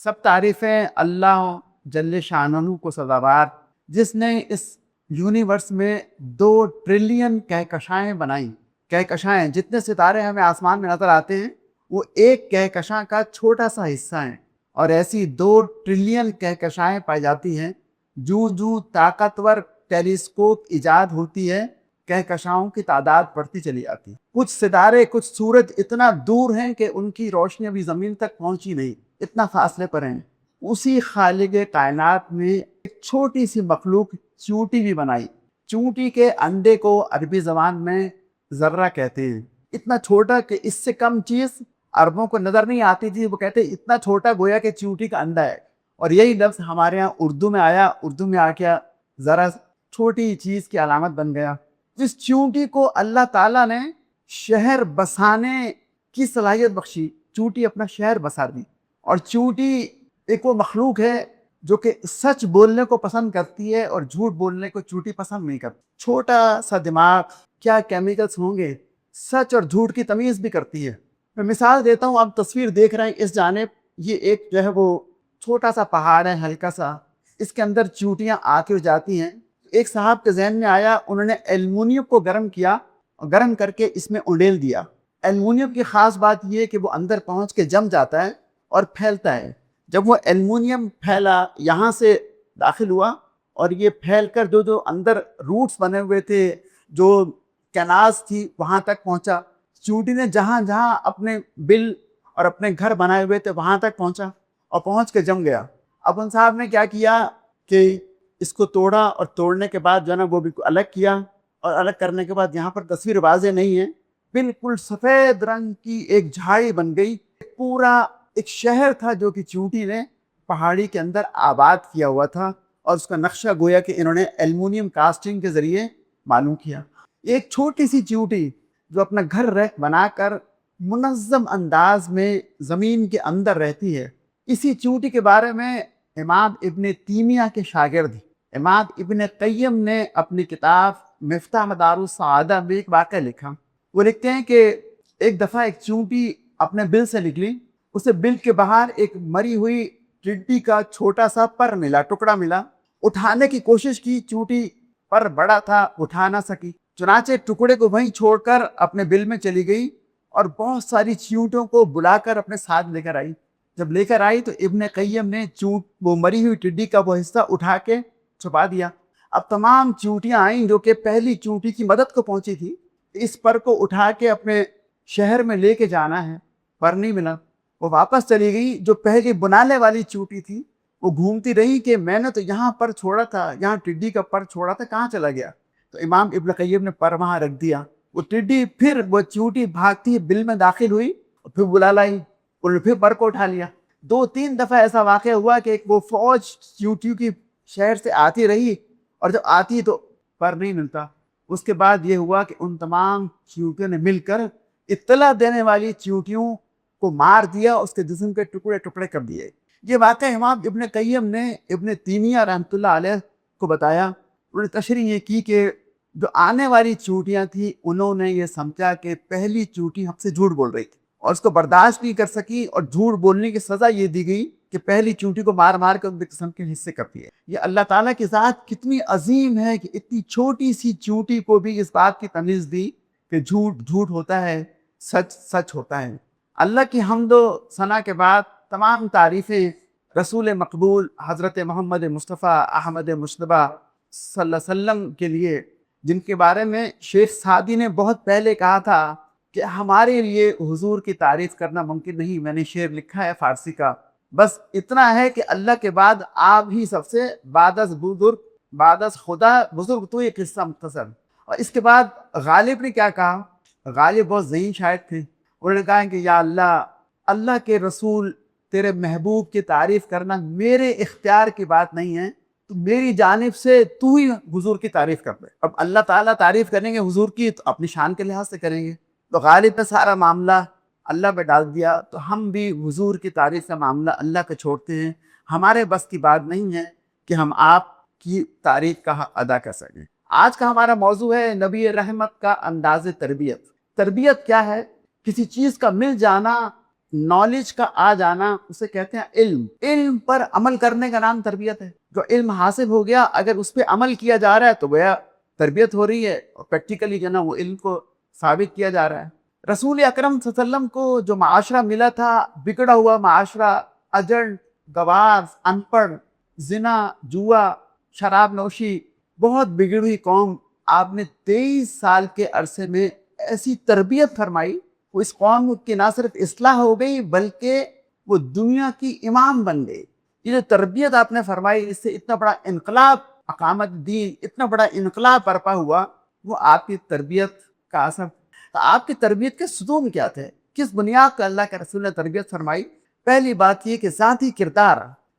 سب تعریفیں اللہ جل شانہ کو سزاوار، جس نے اس یونیورس میں 2 ٹریلین کہکشائیں بنائیں۔ کہکشائیں، جتنے ستارے ہمیں آسمان میں نظر آتے ہیں وہ ایک کہکشاں کا چھوٹا سا حصہ ہیں، اور ایسی 2 ٹریلین کہکشائیں پائی جاتی ہیں۔ جو جو طاقتور ٹیلیسکوپ ایجاد ہوتی ہے، کہکشاؤں کی تعداد بڑھتی چلی آتی ہے۔ کچھ ستارے، کچھ سورج اتنا دور ہیں کہ ان کی روشنی ابھی زمین تک پہنچی نہیں، اتنا فاصلے پر ہیں۔ اسی خالق کائنات میں ایک چھوٹی سی مخلوق چونٹی بھی بنائی۔ چونٹی کے انڈے کو عربی زبان میں ذرہ کہتے ہیں۔ اتنا چھوٹا کہ اس سے کم چیز عربوں کو نظر نہیں آتی تھی، وہ کہتے ہیں اتنا چھوٹا گویا کہ چونٹی کا انڈا ہے۔ اور یہی لفظ ہمارے یہاں اردو میں آیا، اردو میں آ کے ذرا چھوٹی چیز کی علامت بن گیا۔ جس چونٹی کو اللہ تعالیٰ نے شہر بسانے کی صلاحیت بخشی، چونٹی اپنا شہر بسا دی۔ اور چونٹی ایک وہ مخلوق ہے جو کہ سچ بولنے کو پسند کرتی ہے اور جھوٹ بولنے کو چونٹی پسند نہیں کرتی۔ چھوٹا سا دماغ، کیا کیمیکلز ہوں گے، سچ اور جھوٹ کی تمیز بھی کرتی ہے۔ میں مثال دیتا ہوں، آپ تصویر دیکھ رہے ہیں اس جانب، یہ ایک جو ہے وہ چھوٹا سا پہاڑ ہے، ہلکا سا، اس کے اندر چونٹیاں آ کے جاتی ہیں۔ ایک صاحب کے ذہن میں آیا، انہوں نے ایلومینیم کو گرم کیا اور گرم کر کے اس میں انڈیل دیا۔ ایلومینیم کی خاص بات یہ ہے کہ وہ اندر پہنچ کے جم جاتا ہے اور پھیلتا ہے۔ جب وہ ایلومینیم پھیلا، یہاں سے داخل ہوا اور یہ پھیل کر جو اندر روٹس بنے ہوئے تھے، جو کیناز تھی، وہاں تک پہنچا۔ چونٹی نے جہاں جہاں اپنے بل اور اپنے گھر بنائے ہوئے تھے وہاں تک پہنچا اور پہنچ کے جم گیا۔ اب ان صاحب نے کیا کیا کہ اس کو توڑا، اور توڑنے کے بعد جو ہے نا وہ بالکل الگ کیا، اور الگ کرنے کے بعد یہاں پر تصویر واضح نہیں ہے، بالکل سفید رنگ کی ایک جھاڑی بن گئی۔ پورا ایک شہر تھا جو کہ چونٹی نے پہاڑی کے اندر آباد کیا ہوا تھا، اور اس کا نقشہ گویا کہ انہوں نے ایلومینیم کاسٹنگ کے ذریعے معلوم کیا۔ ایک چھوٹی سی چونٹی جو اپنا گھر بنا کر منظم انداز میں زمین کے اندر رہتی ہے۔ اسی چونٹی کے بارے میں امام ابن تیمیہ کے شاگرد امام ابن قیم نے اپنی کتاب مفتاح مدار السعادہ میں ایک واقعہ لکھا۔ وہ لکھتے ہیں کہ ایک دفعہ ایک چونٹی اپنے بل سے نکلی، اسے بل کے باہر ایک مری ہوئی ٹڈی کا چھوٹا سا پر ملا، ٹکڑا ملا۔ اٹھانے کی کوشش کی، چونٹی پر بڑا تھا، اٹھا نہ سکی، چنانچہ ٹکڑے کو وہیں چھوڑ کر اپنے بل میں چلی گئی اور بہت ساری چیونٹوں کو بلا کر اپنے ساتھ لے کر آئی۔ جب لے کر آئی تو ابن قیم نے وہ مری ہوئی ٹڈی کا وہ حصہ اٹھا کے چھپا دیا۔ اب تمام چونٹیاں آئیں جو کہ پہلی چونٹی کی مدد کو پہنچی تھی، اس پر کو اٹھا کے اپنے شہر میں لے کے جانا ہے، پر نہیں ملا۔ وہ واپس چلی گئی۔ جو پہلی بنانے والی چونٹی تھی وہ گھومتی رہی کہ میں نے تو یہاں پر چھوڑا تھا، یہاں ٹڈی کا پر چھوڑا تھا، کہاں چلا گیا؟ تو امام ابن قیم نے پر وہاں رکھ دیا۔ وہ ٹڈی پھر وہ چونٹی بھاگتی بل میں داخل ہوئی اور پھر بلا لائی، انہوں نے پھر پر کو اٹھا لیا۔ 2-3 دفعہ ایسا واقعہ ہوا کہ وہ فوج چونٹیوں کی شہر سے آتی رہی، اور جب آتی تو پر نہیں ملتا۔ اس کے بعد یہ ہوا کہ ان تمام چونٹیوں نے مل کر اطلاع دینے والی چونٹیوں کو مار دیا، اس کے جسم کے ٹکڑے ٹکڑے کر دیے۔ یہ واقعہ امام ابن قیم نے ابن تیمیہ رحمۃ اللہ علیہ کو بتایا۔ انہوں نے تشریح یہ کی کہ جو آنے والی چونٹیاں تھیں، انہوں نے یہ سمجھا کہ پہلی چونٹی ہم سے جھوٹ بول رہی تھی اور اس کو برداشت نہیں کر سکی، اور جھوٹ بولنے کی سزا یہ دی گئی کہ پہلی چونٹی کو مار مار کے ان کے قسم کے حصے کرتی ہے۔ یہ اللہ تعالیٰ کی ذات کتنی عظیم ہے کہ اتنی چھوٹی سی چونٹی کو بھی اس بات کی تمیز دی کہ جھوٹ جھوٹ ہوتا ہے، سچ سچ ہوتا ہے۔ اللہ کی حمد و ثنا کے بعد تمام تعریفیں رسول مقبول حضرت محمد مصطفیٰ احمد مجتبیٰ صلی اللہ علیہ وسلم کے لیے، جن کے بارے میں شیخ سعدی نے بہت پہلے کہا تھا کہ ہمارے لیے حضور کی تعریف کرنا ممکن نہیں۔ میں نے شعر لکھا ہے فارسی کا، بس اتنا ہے کہ اللہ کے بعد آپ ہی سب سے بعد از بزرگ، بعد از خدا بزرگ، تو یہ قصہ مختصر۔ اور اس کے بعد غالب نے کیا کہا؟ غالب بہت ذہین شاعر تھے۔ انہوں نے کہا کہ یا اللہ، اللہ کے رسول تیرے محبوب کی تعریف کرنا میرے اختیار کی بات نہیں ہے، تو میری جانب سے تو ہی حضور کی تعریف کر دے۔ اب اللہ تعالیٰ تعریف کریں گے حضور کی تو اپنی شان کے لحاظ سے کریں گے، تو غالب نے سارا معاملہ اللہ پہ ڈال دیا۔ تو ہم بھی حضور کی تعریف کا معاملہ اللہ پہ چھوڑتے ہیں۔ ہمارے بس کی بات نہیں ہے کہ ہم آپ کی تعریف کا حق ادا کر سکیں۔ آج کا ہمارا موضوع ہے نبی رحمت کا انداز تربیت۔ تربیت کیا ہے؟ کسی چیز کا مل جانا نالج کا آ جانا اسے کہتے ہیں علم. علم پر عمل کرنے کا نام تربیت ہے. جو علم حاصل ہو گیا اگر اس پہ عمل کیا جا رہا ہے تو گویا تربیت ہو رہی ہے، اور پریکٹیکلی جو نا وہ علم کو ثابت کیا جا رہا ہے. رسول اکرم صلی اللہ علیہ وسلم کو جو معاشرہ ملا تھا، بگڑا ہوا معاشرہ، اجڑ، گواز، ان پڑھ، زنا، جوا، شراب نوشی، بہت بگڑی ہوئی قوم، آپ نے 23 سال کے عرصے میں ایسی تربیت فرمائی، وہ اس قوم کی نہ صرف اصلاح ہو گئی بلکہ وہ دنیا کی امام بن گئی. یہ جو تربیت آپ نے فرمائی، اس سے اتنا بڑا انقلاب اقامت دین، اتنا بڑا انقلاب برپا ہوا، وہ آپ کی تربیت کا اثر. تو آپ کی تربیت کے ستون کیا تھے؟ کس بنیاد پر اللہ کے رسول نے تربیت فرمائی؟ پہلی بات یہ کہ ذاتی کردار،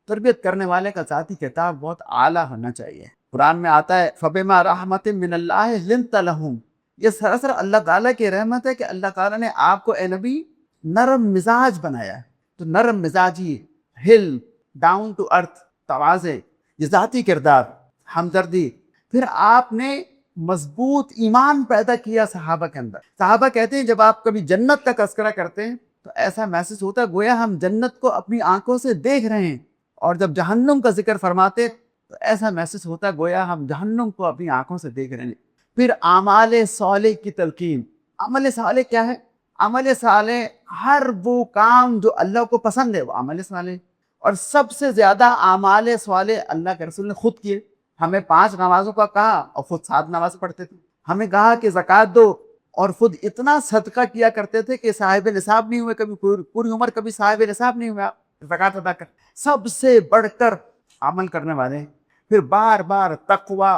تربیت کرنے والے کا ذاتی کردار بہت اعلیٰ ہونا چاہیے. قرآن میں آتا ہے فَبِمَا رَحْمَةٍ مِّنَ اللَّهِ لِنْتَ لَهُمْ. یہ سراسر اللہ تعالیٰ کی رحمت ہے کہ اللہ تعالیٰ نے آپ کو اے نبی نرم مزاج بنایا ہے. تو نرم مزاجی، ہل، ڈاؤن ٹو ارتھ، تواضع، یہ ذاتی کردار، ہمدردی. پھر آپ نے مضبوط ایمان پیدا کیا صحابہ کے اندر. صحابہ کہتے ہیں جب آپ کبھی جنت کا تذکرہ کرتے ہیں تو ایسا محسوس ہوتا ہے گویا ہم جنت کو اپنی آنکھوں سے دیکھ رہے ہیں، اور جب جہنم کا ذکر فرماتے تو ایسا محسوس ہوتا ہے گویا ہم جہنم کو اپنی آنکھوں سے دیکھ رہے ہیں. پھر اعمال صالح کی تلقین. عمل صالح کیا ہے؟ عمل صالح ہر وہ کام جو اللہ کو پسند ہے وہ عمل صالح. اور سب سے زیادہ اعمال صالح اللہ کے رسول نے خود کیے. ہمیں 5 نمازوں کا کہا اور خود 7 نماز پڑھتے تھے. ہمیں کہا کہ زکوٰۃ دو اور خود اتنا صدقہ کیا کرتے تھے کہ صاحب نصاب نہیں ہوئے، کبھی پوری عمر کبھی صاحب نصاب نہیں ہوا زکوٰۃ ادا کر. سب سے بڑھ کر عمل کرنے والے. پھر بار بار تقوی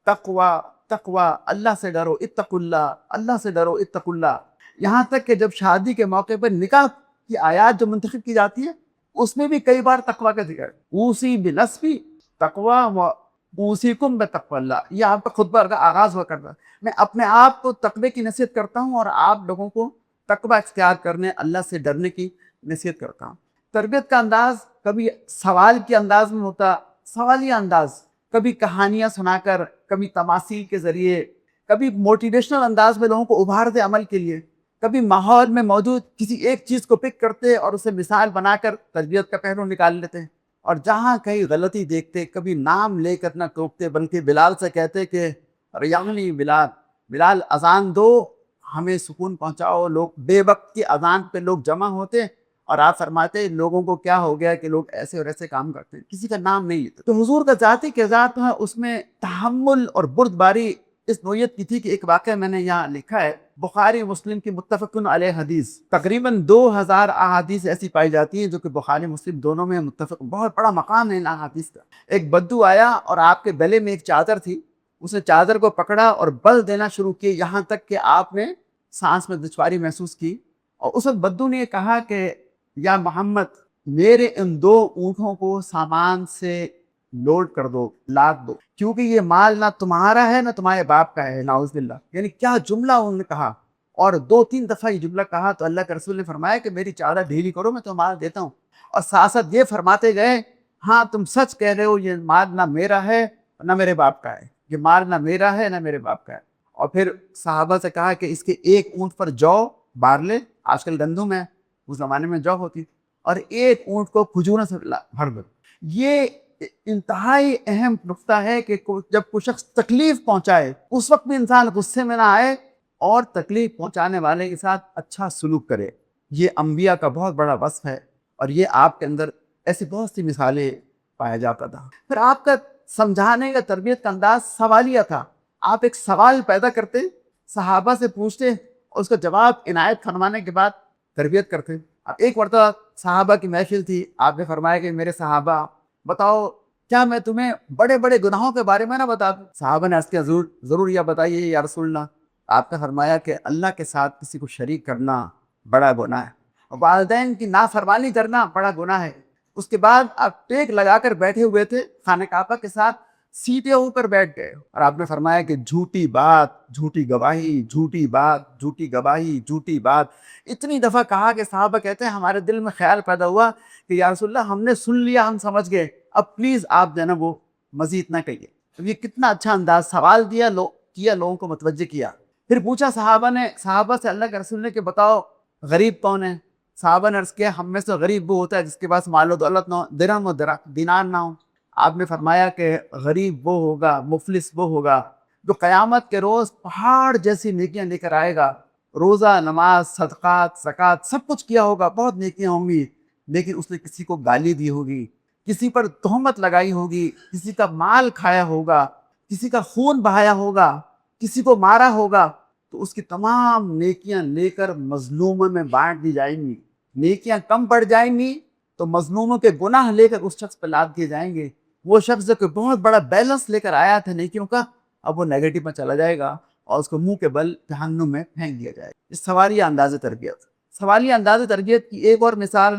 تقوی تقوی، اللہ سے ڈرو، اتقوا اللہ، اللہ سے ڈرو، اتقوا اللہ. یہاں تک کہ جب شادی کے موقع پر نکاح کی آیات جو منتخب کی جاتی ہے اس میں بھی کئی بار تقوی کا ذکر. اوصی بنفسی تقوی و اوصیکم بتقوی اللہ. یہ آپ کا خطبہ کا آغاز ہوا کرتا ہے. میں اپنے آپ کو تقوی کی نصیحت کرتا ہوں اور آپ لوگوں کو تقوی اختیار کرنے، اللہ سے ڈرنے کی نصیحت کرتا ہوں. تربیت کا انداز کبھی سوال کے انداز میں ہوتا، سوالیہ انداز، کبھی کہانیاں سنا کر، کبھی تماثیل کے ذریعے، کبھی موٹیویشنل انداز میں لوگوں کو ابھارتے عمل کے لیے، کبھی ماحول میں موجود کسی ایک چیز کو پک کرتے اور اسے مثال بنا کر تربیت کا پہلو نکال لیتے ہیں. اور جہاں کہیں غلطی دیکھتے کبھی نام لے کر نہ ٹوکتے بلکہ بلال سے کہتے کہ ریانی بلال، بلال اذان دو، ہمیں سکون پہنچاؤ. لوگ بے وقت کی اذان پہ لوگ جمع ہوتے اور آپ فرماتے لوگوں کو کیا ہو گیا کہ لوگ ایسے اور ایسے کام کرتے ہیں، کسی کا نام نہیں لیتے. تو حضور کا ذاتی کردار ہے، اس میں تحمل اور بردباری اس نوعیت کی تھی کہ ایک واقعہ میں نے یہاں لکھا ہے. بخاری مسلم کی متفقن علیہ حدیث، تقریباً 2000 احادیث ایسی پائی جاتی ہیں جو کہ بخاری مسلم دونوں میں متفق. بہت بڑا مقام ہے ان احادیث کا. ایک بدو آیا اور آپ کے گلے میں ایک چادر تھی، اس نے چادر کو پکڑا اور بل دینا شروع کی یہاں تک کہ آپ نے سانس میں دشواری محسوس کی. اور اس وقت بدو نے یہ کہا کہ یا محمد، میرے ان 2 اونٹوں کو سامان سے لوڈ کر دو، لاد دو، کیونکہ یہ مال نہ تمہارا ہے نہ تمہارے باپ کا ہے، نعوذ باللہ. یعنی کیا جملہ انہوں نے کہا، اور 2-3 دفعہ یہ جملہ کہا تو اللہ کے رسول نے فرمایا کہ میری چادر ڈھیلی کرو، میں تمہیں مال دیتا ہوں. اور ساتھ ساتھ یہ فرماتے گئے ہاں تم سچ کہہ رہے ہو، یہ مال نہ میرا ہے نہ میرے باپ کا ہے، یہ مال نہ میرا ہے نہ میرے باپ کا ہے. اور پھر صحابہ سے کہا کہ اس کے ایک اونٹ پر جو بارلے، آج کل گندم ہے، اس زمانے میں جو ہوتی، اور ایک اونٹ کو کھجوروں سے بھر دو. یہ انتہائی اہم نقطہ ہے کہ جب کوئی شخص تکلیف پہنچائے اس وقت بھی انسان غصے میں نہ آئے اور تکلیف پہنچانے والے کے ساتھ اچھا سلوک کرے. یہ انبیاء کا بہت بڑا وصف ہے، اور یہ آپ کے اندر ایسی بہت سی مثالیں پایا جاتا تھا. پھر آپ کا سمجھانے کا تربیت کا انداز سوالیہ تھا. آپ ایک سوال پیدا کرتے، صحابہ سے پوچھتے اور اس کا جواب عنایت فرمانے کے بعد تربیت کرتے. اب ایک مرتبہ صحابہ کی محفل تھی، آپ نے فرمایا کہ میرے صحابہ بتاؤ کیا میں تمہیں بڑے بڑے گناہوں کے بارے میں نہ بتا دوں؟ صحابہ نے عرض کیا ضرور یا بتائیے یا رسول اللہ. آپ نے فرمایا کہ اللہ کے ساتھ کسی کو شریک کرنا بڑا گناہ ہے، اور والدین کی نافرمانی کرنا بڑا گناہ ہے. اس کے بعد آپ ٹیک لگا کر بیٹھے ہوئے تھے خانہ کعبہ کے ساتھ، سیدھے ہو کر بیٹھ گئے اور آپ نے فرمایا کہ جھوٹی بات، جھوٹی گواہی، جھوٹی بات، جھوٹی گواہی، جھوٹی بات. اتنی دفعہ کہا کہ صحابہ کہتے ہیں ہمارے دل میں خیال پیدا ہوا کہ یا رسول اللہ ہم نے سن لیا، ہم سمجھ گئے، اب پلیز آپ جو نا وہ مزید نہ کہیے. یہ کتنا اچھا انداز، سوال دیا کیا، لوگوں کو متوجہ کیا. پھر پوچھا صحابہ سے اللہ کے رسول نے کہ بتاؤ غریب کون ہے؟ صحابہ نے عرض کیا ہم میں سے غریب وہ ہوتا ہے جس کے پاس مال و دولت نہ ہو، درہم و دینار نہ ہو. آپ نے فرمایا کہ غریب وہ ہوگا، مفلس وہ ہوگا جو قیامت کے روز پہاڑ جیسی نیکیاں لے کر آئے گا. روزہ، نماز، صدقات، زکوٰۃ سب کچھ کیا ہوگا، بہت نیکیاں ہوں گی، لیکن اس نے کسی کو گالی دی ہوگی، کسی پر تہمت لگائی ہوگی، کسی کا مال کھایا ہوگا، کسی کا خون بہایا ہوگا، کسی کو مارا ہوگا، تو اس کی تمام نیکیاں لے کر مظلوموں میں بانٹ دی جائیں گی. نیکیاں کم پڑ جائیں گی تو مظلوموں کے گناہ لے کر اس شخص پہ لاد دیے جائیں گے. وہ شخص جو کہ بہت بڑا بیلنس لے کر آیا تھا نیکیوں کا، اب وہ نیگیٹو میں چلا جائے گا اور اس کو منہ کے بل جہنم میں پھینک دیا جائے گا. اس سوالیہ انداز تربیت. سوالیہ انداز تربیت کی ایک اور مثال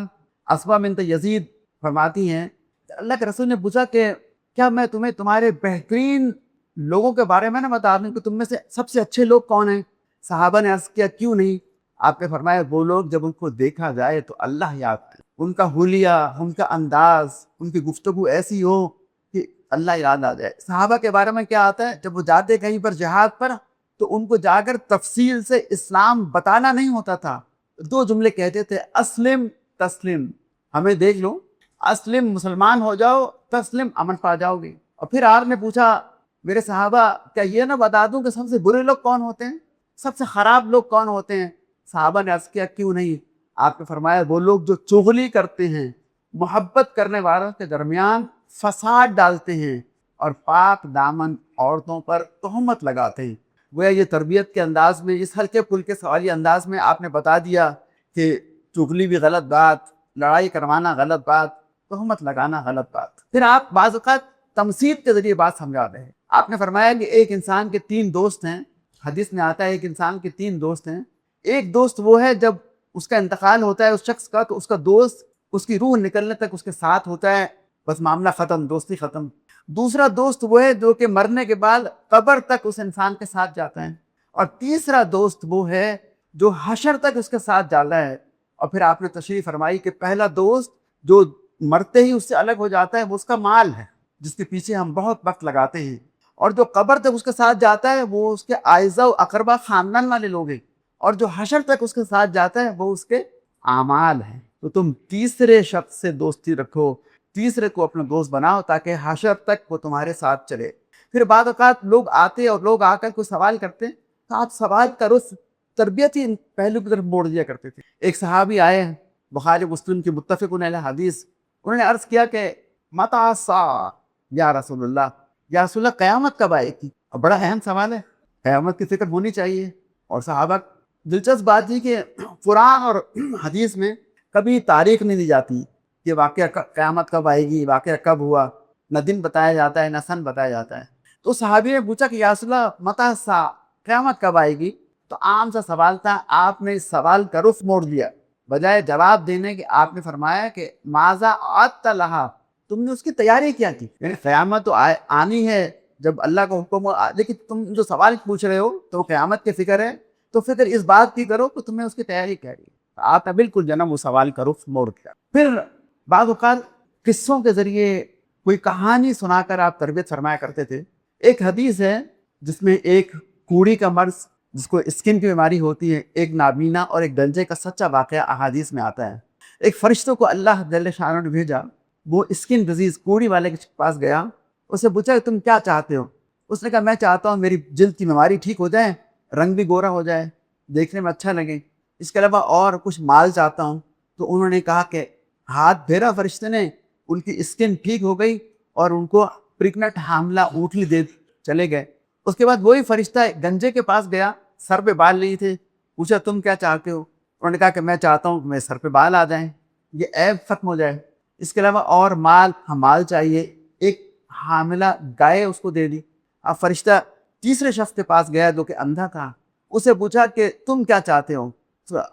اسما بنت یزید فرماتی ہیں، اللہ کے رسول نے پوچھا کہ کیا میں تمہیں تمہارے بہترین لوگوں کے بارے میں نہ بتا دوں کہ تم میں سے سب سے اچھے لوگ کون ہیں؟ صحابہ نے عرض کیا کیوں نہیں؟ آپ نے فرمایا وہ لوگ جب ان کو دیکھا جائے تو اللہ یاد آئے، ان کا حلیہ، ان کا انداز، ان کی گفتگو ایسی ہو کہ اللہ یاد آ جائے. صحابہ کے بارے میں کیا آتا ہے، جب وہ جاتے کہیں پر جہاد پر تو ان کو جا کر تفصیل سے اسلام بتانا نہیں ہوتا تھا. 2 جملے کہتے تھے، اسلم تسلم، ہمیں دیکھ لو، اسلم مسلمان ہو جاؤ، تسلم امن پا جاؤ گے. اور پھر آپ نے پوچھا میرے صحابہ کیا یہ نہ بتا دوں کہ سب سے برے لوگ کون ہوتے ہیں، سب سے خراب لوگ کون ہوتے ہیں؟ صحابہ نے عرض کیا کیوں نہیں؟ آپ نے فرمایا وہ لوگ جو چغلی کرتے ہیں، محبت کرنے والوں کے درمیان فساد ڈالتے ہیں اور پاک دامن عورتوں پر تہمت لگاتے ہیں. وہ یہ تربیت کے انداز میں، اس ہلکے پھلکے سوالی انداز میں آپ نے بتا دیا کہ چغلی بھی غلط بات، لڑائی کروانا غلط بات، تہمت لگانا غلط بات. پھر آپ بعض اوقات تمثیل کے ذریعے بات سمجھا رہے ہیں. آپ نے فرمایا کہ ایک انسان کے 3 دوست ہیں. حدیث میں آتا ہے ایک انسان کے 3 دوست ہیں. ایک دوست وہ ہے جب اس کا انتقال ہوتا ہے اس شخص کا تو اس کا دوست اس کی روح نکلنے تک اس کے ساتھ ہوتا ہے، بس معاملہ ختم، دوستی ختم. دوسرا دوست وہ ہے جو کہ مرنے کے بعد قبر تک اس انسان کے ساتھ جاتا ہے. اور تیسرا دوست وہ ہے جو حشر تک اس کے ساتھ جاتا ہے. اور پھر آپ نے تشریح فرمائی کہ پہلا دوست جو مرتے ہی اس سے الگ ہو جاتا ہے وہ اس کا مال ہے جس کے پیچھے ہم بہت وقت لگاتے ہیں، اور جو قبر تک اس کے ساتھ جاتا ہے وہ اس کے اعزا و اقربا خاندان والے لوگ ہیں، اور جو حشر تک اس کے ساتھ جاتا ہے وہ اس کے اعمال ہیں. تو تم تیسرے شخص سے دوستی رکھو، تیسرے کو اپنا دوست بناؤ تاکہ حشر تک وہ تمہارے ساتھ چلے. پھر بعض اوقات لوگ آتے اور لوگ آ کر کوئی سوال کرتے تو آپ سوال کا رخ تربیتی پہلو کی طرف موڑ دیا کرتے تھے. ایک صحابی آئے، بخاری مسلم کی متفق علیہ حدیث، انہوں نے عرض کیا کہ متی الساعہ یا رسول اللہ، یا رسول اللہ قیامت کب آئے گی؟ اور بڑا اہم سوال ہے، قیامت کی فکر ہونی چاہیے. اور صحابہ دلچسپ بات یہ کہ قرآن اور حدیث میں کبھی تاریخ نہیں دی جاتی کہ واقعہ قیامت کب آئے گی، واقعہ کب ہوا، نہ دن بتایا جاتا ہے نہ سن بتایا جاتا ہے. تو صحابی نے پوچھا کہ یا رسول اللہ متی الساعہ، قیامت کب آئے گی؟ تو عام سا سوال تھا. آپ نے اس سوال کا رخ موڑ دیا، بجائے جواب دینے کے آپ نے فرمایا کہ ماذا عدت لہا، تم نے اس کی تیاری کیا کی؟ یعنی قیامت تو آنی ہے جب اللہ کا حکم ہو، لیکن تم جو سوال پوچھ رہے ہو تو قیامت کی فکر ہے، تو فکر اس بات کی کرو کہ تمہیں اس کی تیاری کیا کی. آپ نے بالکل جناب وہ سوال کا رخ موڑ دیا. پھر بعض اوقات قصوں کے ذریعے کوئی کہانی سنا کر آپ تربیت فرمایا کرتے تھے. ایک حدیث ہے جس میں ایک کوڑی کا مرض جس کو اسکن کی بیماری ہوتی ہے، ایک نابینا اور ایک گنجے کا سچا واقعہ احادیث میں آتا ہے. ایک فرشتوں کو اللہ جل شانہ نے بھیجا، وہ اسکن ڈیزیز کوڑی والے کے پاس گیا، اس سے پوچھا کہ تم کیا چاہتے ہو؟ اس نے کہا میں چاہتا ہوں میری جلد کی بیماری ٹھیک ہو جائے، رنگ بھی گورا ہو جائے، دیکھنے میں اچھا لگے، اس کے علاوہ اور کچھ مال چاہتا ہوں. تو انہوں نے کہا کہ ہاتھ پھیرا فرشتے نے، ان کی اسکن ٹھیک ہو گئی اور ان کو پریگننٹ حاملہ اونٹلی دے چلے گئے. اس کے بعد وہی فرشتہ گنجے کے پاس گیا، سر پہ بال نہیں تھے، پوچھا تم کیا چاہتے ہو؟ انہوں نے کہا کہ میں چاہتا ہوں کہ میرے سر پہ بال آ جائیں، یہ عیب ختم ہو جائے، اس کے علاوہ اور مال چاہیے. ایک حاملہ گائے اس کو دے دی. اب فرشتہ تیسرے شخص کے پاس گیا جو کہ اندھا تھا، اسے پوچھا کہ تم کیا چاہتے ہو؟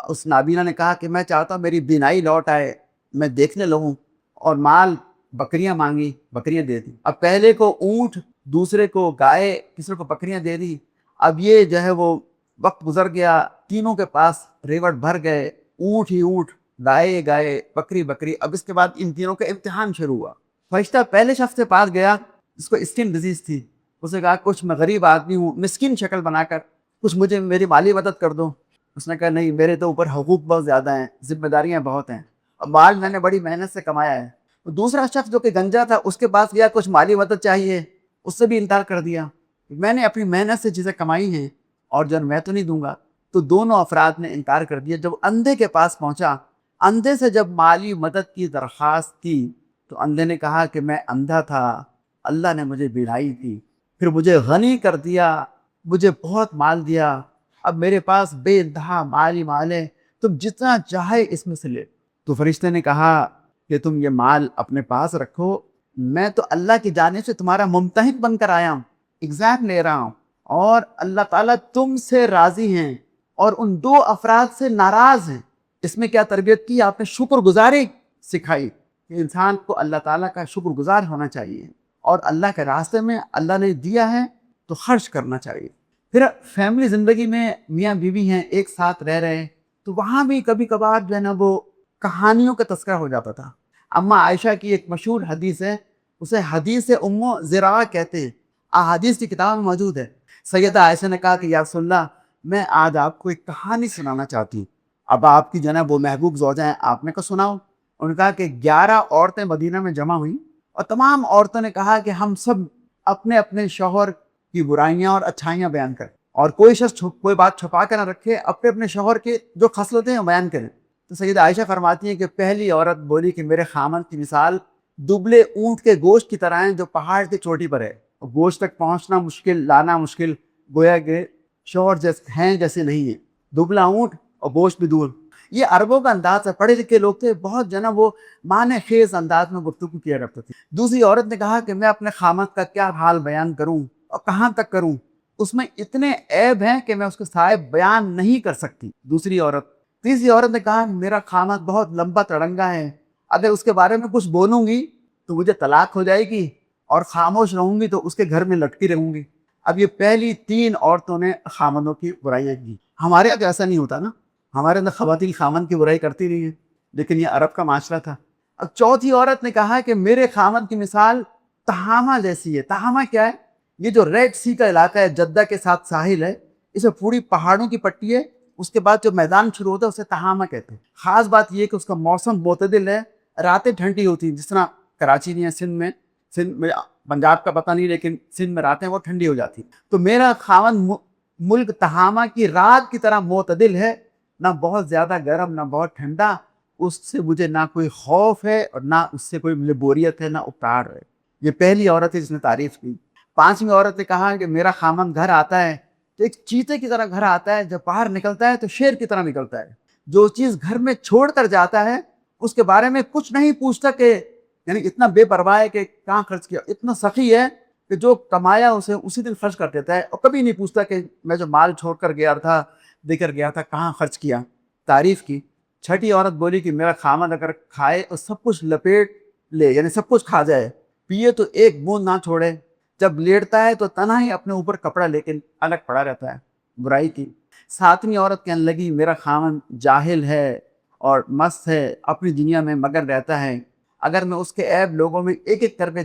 اس نابینا نے کہا کہ میں چاہتا ہوں میری بینائی لوٹ آئے، میں دیکھنے لگوں، اور مال بکریاں مانگی، بکریاں دے دی. اب پہلے کو اونٹ، دوسرے کو گائے، تیسرے کو بکریاں دے دی. اب یہ جو ہے وہ وقت گزر گیا، تینوں کے پاس ریوڑ بھر گئے، اونٹ ہی اونٹ، گائے، بکری. اب اس کے بعد ان تینوں کا امتحان شروع ہوا. فرشتہ پہلے شخص کے پاس گیا جس کو اسکن ڈیزیز تھی، اسے کہا کچھ میں غریب آدمی ہوں، مسکین شکل بنا کر کچھ مجھے میری مالی مدد کر دو. اس نے کہا نہیں، میرے تو اوپر حقوق بہت زیادہ ہیں، ذمہ داریاں بہت ہیں، اور مال میں نے بڑی محنت سے کمایا ہے۔ دوسرا شخص جو کہ گنجا تھا اس کے پاس گیا، کچھ مالی مدد چاہیے، اس سے بھی انکار کر دیا، میں نے اپنی محنت سے چیزیں کمائی ہیں اور جو میں تو نہیں دوں گا۔ تو دونوں افراد نے انکار کر دیا۔ جب اندھے کے پاس پہنچا، اندھے سے جب مالی مدد کی درخواست کی تو اندھے نے کہا کہ میں اندھا تھا، اللہ نے مجھے بینائی دی، پھر مجھے غنی کر دیا، مجھے بہت مال دیا، اب میرے پاس بے انتہا مال ہے، تم جتنا چاہے اس میں سے لے۔ تو فرشتے نے کہا کہ تم یہ مال اپنے پاس رکھو، میں تو اللہ کی جانب سے تمہارا ممتحن بن کر آیا ہوں، ایگزام لے رہا ہوں، اور اللہ تعالیٰ تم سے راضی ہیں اور ان دو افراد سے ناراض ہیں۔ اس میں کیا تربیت کی آپ نے؟ شکر گزاری سکھائی کہ انسان کو اللہ تعالیٰ کا شکر گزار ہونا چاہیے، اور اللہ کے راستے میں اللہ نے دیا ہے تو خرچ کرنا چاہیے۔ پھر فیملی زندگی میں میاں بیوی ہیں، ایک ساتھ رہ رہے ہیں، تو وہاں بھی کبھی کبھار جو ہے نا وہ کہانیوں کا تذکرہ ہو جاتا تھا۔ اما عائشہ کی ایک مشہور حدیث ہے، اسے حدیث ام زرع کہتے ہیں، احادیث کی کتاب میں موجود ہے۔ سیدہ عائشہ نے کہا کہ یا رسول اللہ، میں آج آپ کو ایک کہانی سنانا چاہتی ہوں۔ اب آپ کی جناب وہ محبوب زوجہ ہیں، آپ نے کو سناؤ۔ انہوں نے کہا کہ 11 عورتیں مدینہ میں جمع ہوئیں، اور تمام عورتوں نے کہا کہ ہم سب اپنے اپنے شوہر کی برائیاں اور اچھائیاں بیان کریں، اور کوئی شخص کوئی بات چھپا کے نہ رکھے، اپنے اپنے شوہر کے جو خصلتیں ہیں بیان کریں۔ تو سیدہ عائشہ فرماتی ہیں کہ پہلی عورت بولی کہ میرے خامن کی مثال دبلے اونٹ کے گوشت کی طرح ہے جو پہاڑ کی چوٹی پر ہے، اور گوشت تک پہنچنا مشکل، لانا مشکل، گویا کہ شوہر جیسے ہیں جیسے نہیں ہے، دبلا اونٹ اور گوشت بھی دور۔ یہ عربوں کا انداز ہے، پڑھے لکھے لوگ تھے، بہت جناب وہ معنی خیز انداز میں گفتگو کیا کرتے تھے۔ دوسری عورت نے کہا کہ میں اپنے خامد کا کیا حال بیان کروں اور کہاں تک کروں، اس میں اتنے عیب ہیں کہ میں اس کے صاحب بیان نہیں کر سکتی، دوسری عورت۔ تیسری عورت نے کہا میرا خامد بہت لمبا تڑنگا ہے، اگر اس کے بارے میں کچھ بولوں گی تو مجھے طلاق ہو جائے گی، اور خاموش رہوں گی تو اس کے گھر میں لٹکی رہوں گی۔ اب یہ پہلی 3 عورتوں نے خامندوں کی برائیاں کی۔ ہمارے یہاں تو ایسا نہیں ہوتا نا، ہمارے اندر خواتین خامند کی برائی کرتی نہیں ہیں، لیکن یہ عرب کا معاشرہ تھا۔ اب چوتھی عورت نے کہا کہ میرے خامند کی مثال تہامہ جیسی ہے۔ تہامہ کیا ہے؟ یہ جو ریڈ سی کا علاقہ ہے، جدہ کے ساتھ ساحل ہے، اسے پوری پہاڑوں کی پٹی ہے، اس کے بعد جو میدان شروع ہوتا ہے اسے تہامہ کہتے ہیں۔ خاص بات یہ کہ اس کا موسم معتدل ہے، راتیں ٹھنڈی ہوتی ہیں، جس طرح کراچی نہیں ہے، سندھ میں پنجاب کا پتہ نہیں، لیکن سندھ میں راتیں وہ ٹھنڈی ہو جاتی۔ تو میرا خاوند ملک تہامہ کی رات کی طرح معتدل ہے، نہ بہت زیادہ گرم نہ بہت ٹھنڈا، اس سے مجھے نہ کوئی خوف ہے اور نہ اس سے کوئی مجھے بوریت ہے، نہ اکتاڑ ہے۔ یہ پہلی عورت ہے جس نے تعریف کی۔ 5ویں عورت نے کہا کہ میرا خامند گھر آتا ہے تو ایک چیتے کی طرح گھر آتا ہے، جب باہر نکلتا ہے تو شیر کی طرح نکلتا ہے، جو چیز گھر میں چھوڑ کر جاتا ہے اس کے بارے میں کچھ نہیں پوچھتا، کہ یعنی اتنا بے پرواہ ہے کہ کہاں خرچ کیا، اتنا سخی ہے کہ جو کمایا اسے اسی دن خرچ کر دیتا ہے، اور کبھی نہیں پوچھتا کہ میں جو مال چھوڑ کر گیا تھا، دے کر گیا تھا، کہاں خرچ کیا۔ تعریف کی۔ 6ٹھی عورت بولی کہ میرا خامد اگر کھائے اور سب کچھ لپیٹ لے، یعنی سب کچھ کھا جائے، پیے تو ایک بوند نہ چھوڑے، جب لیٹتا ہے تو تنہا ہی اپنے اوپر کپڑا لے کے الگ پڑا رہتا ہے۔ برائی کی۔ 7ویں عورت کہنے لگی میرا خامد جاہل ہے اور مست ہے، اپنی دنیا میں مگن رہتا ہے، اگر میں اس کے عیب لوگوں میں ایک ایک کر کے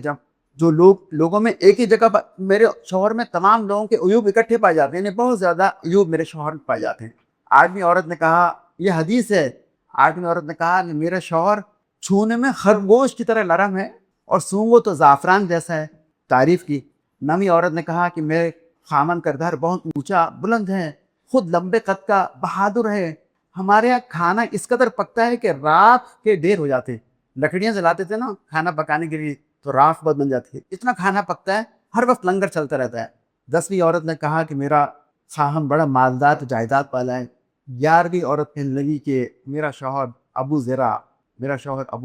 جو لوگوں میں ایک ہی جگہ پر، میرے شوہر میں تمام لوگوں کے عیوب اکٹھے پائے جاتے ہیں، یعنی بہت زیادہ عیوب میرے شوہر میں پائے جاتے ہیں۔ 8ویں عورت نے کہا، یہ حدیث ہے، 8ویں عورت نے کہا کہ میرا شوہر چھونے میں خرگوش کی طرح نرم ہے اور سونگو تو زعفران جیسا ہے۔ تعریف کی۔ 9ویں عورت نے کہا کہ میرے خامن کا گھر بہت اونچا بلند ہے، خود لمبے قد کا، بہادر ہے، ہمارے یہاں کھانا اس قدر پکتا ہے کہ رات کے دیر ہو جاتے ہیں، لکڑیاں جلاتے تھے نا کھانا پکانے کے لیے تو رات بد بن جاتی ہے، اتنا کھانا پکتا ہے، ہر وقت لنگر چلتا رہتا ہے۔ 10ویں عورت نے کہا کہ میرا خاہن بڑا مالدار جائیداد والا ہے۔ 11ویں عورت کہنے لگی کہ میرا شوہر ابو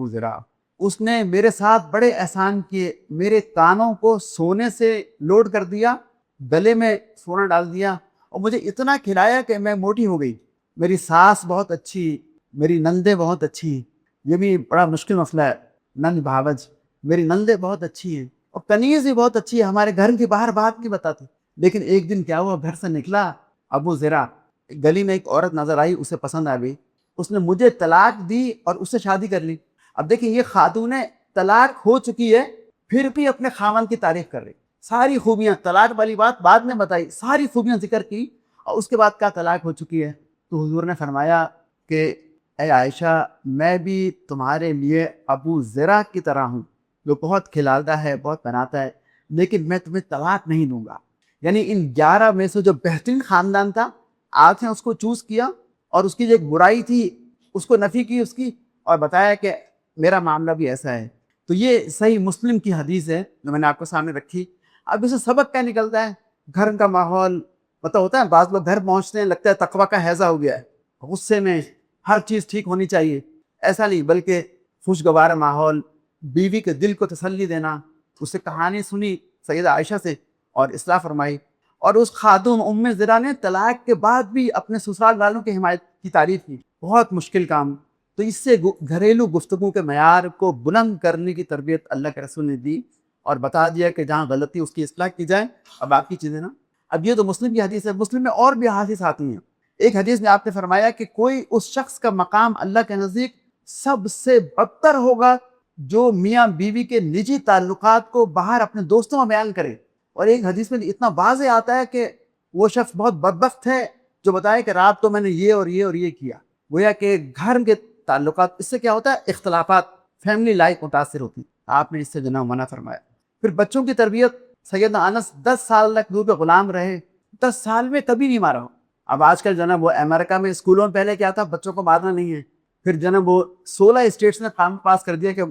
ذرا، اس نے میرے ساتھ بڑے احسان کیے، میرے کانوں کو سونے سے لوڈ کر دیا، گلے میں سونا ڈال دیا، اور مجھے اتنا کھلایا کہ میں موٹی ہو گئی۔ میری ساس بہت اچھی، میری نندیں بہت اچھی، یہ بھی بڑا مشکل مسئلہ ہے، نند بھاوج، میری نندیں بہت اچھی ہیں، اور کنیز بھی بہت اچھی ہے، ہمارے گھر کی باہر بات نہیں بتاتی۔ لیکن ایک دن کیا ہوا، گھر سے نکلا ابو ذرا، گلی میں ایک عورت نظر آئی، اسے پسند آ گئی، اس نے مجھے طلاق دی اور اس سے شادی کر لی۔ اب دیکھیں یہ خاتون طلاق ہو چکی ہے پھر بھی اپنے خاوند کی تعریف کر رہی، ساری خوبیاں، طلاق والی بات بعد میں بتائی، ساری خوبیاں ذکر کی، اور اس کے بعد کیا طلاق ہو چکی ہے۔ تو حضور نے فرمایا کہ اے عائشہ میں بھی تمہارے لیے ابو ذرا کی طرح ہوں جو بہت کھلاتا ہے بہت بناتا ہے، لیکن میں تمہیں طلاق نہیں دوں گا. یعنی ان 11 میں سے جو بہترین خاندان تھا آپ نے اس کو چوز کیا، اور اس کی جو ایک برائی تھی اس کو نفی کی اس کی، اور بتایا کہ میرا معاملہ بھی ایسا ہے. تو یہ صحیح مسلم کی حدیث ہے جو میں نے آپ کو سامنے رکھی. اب اسے سبق کیا نکلتا ہے؟ گھر کا ماحول پتہ ہوتا ہے، بعض لوگ گھر پہنچتے ہیں لگتا ہے تقویٰ کا ہیضہ ہو گیا ہے، غصے میں ہر چیز ٹھیک ہونی چاہیے. ایسا نہیں، بلکہ خوشگوار ماحول، بیوی کے دل کو تسلی دینا. اس سے کہانی سنی سیدہ عائشہ سے اور اصلاح فرمائی. اور اس خاتون ام ذرا نے طلاق کے بعد بھی اپنے سسرال والوں کی حمایت کی تعریف کی. بہت مشکل کام. تو اس سے گھریلو گفتگو کے معیار کو بلند کرنے کی تربیت اللہ کے رسول نے دی، اور بتا دیا کہ جہاں غلطی اس کی اصلاح کی جائے. اب باقی چیزیں نا، اب یہ تو مسلم کی حدیث ہے، مسلم میں اور بھی حدیث آتی ہیں. ایک حدیث میں آپ نے فرمایا کہ کوئی اس شخص کا مقام اللہ کے نزدیک سب سے بدتر ہوگا جو میاں بیوی کے نجی تعلقات کو باہر اپنے دوستوں میں بیان کرے. اور ایک حدیث میں اتنا واضح آتا ہے کہ وہ شخص بہت بدبخت ہے جو بتائے کہ رات تو میں نے یہ اور یہ اور یہ کیا. گویا کہ گھر کے تعلقات، اس سے کیا ہوتا ہے؟ اختلافات، فیملی لائف متاثر ہوتی. آپ نے اس سے جناب منع فرمایا. پھر بچوں کی تربیت، سیدنا انس 10 سال تک دور پہ غلام رہے، 10 سال میں کبھی نہیں مارا. اب آج کل جناب وہ امریکہ میں اسکولوں میں پہلے کیا تھا، بچوں کو مارنا نہیں ہے. پھر جناب وہ 16 اسٹیٹس نے قانون پاس کر دیا کہ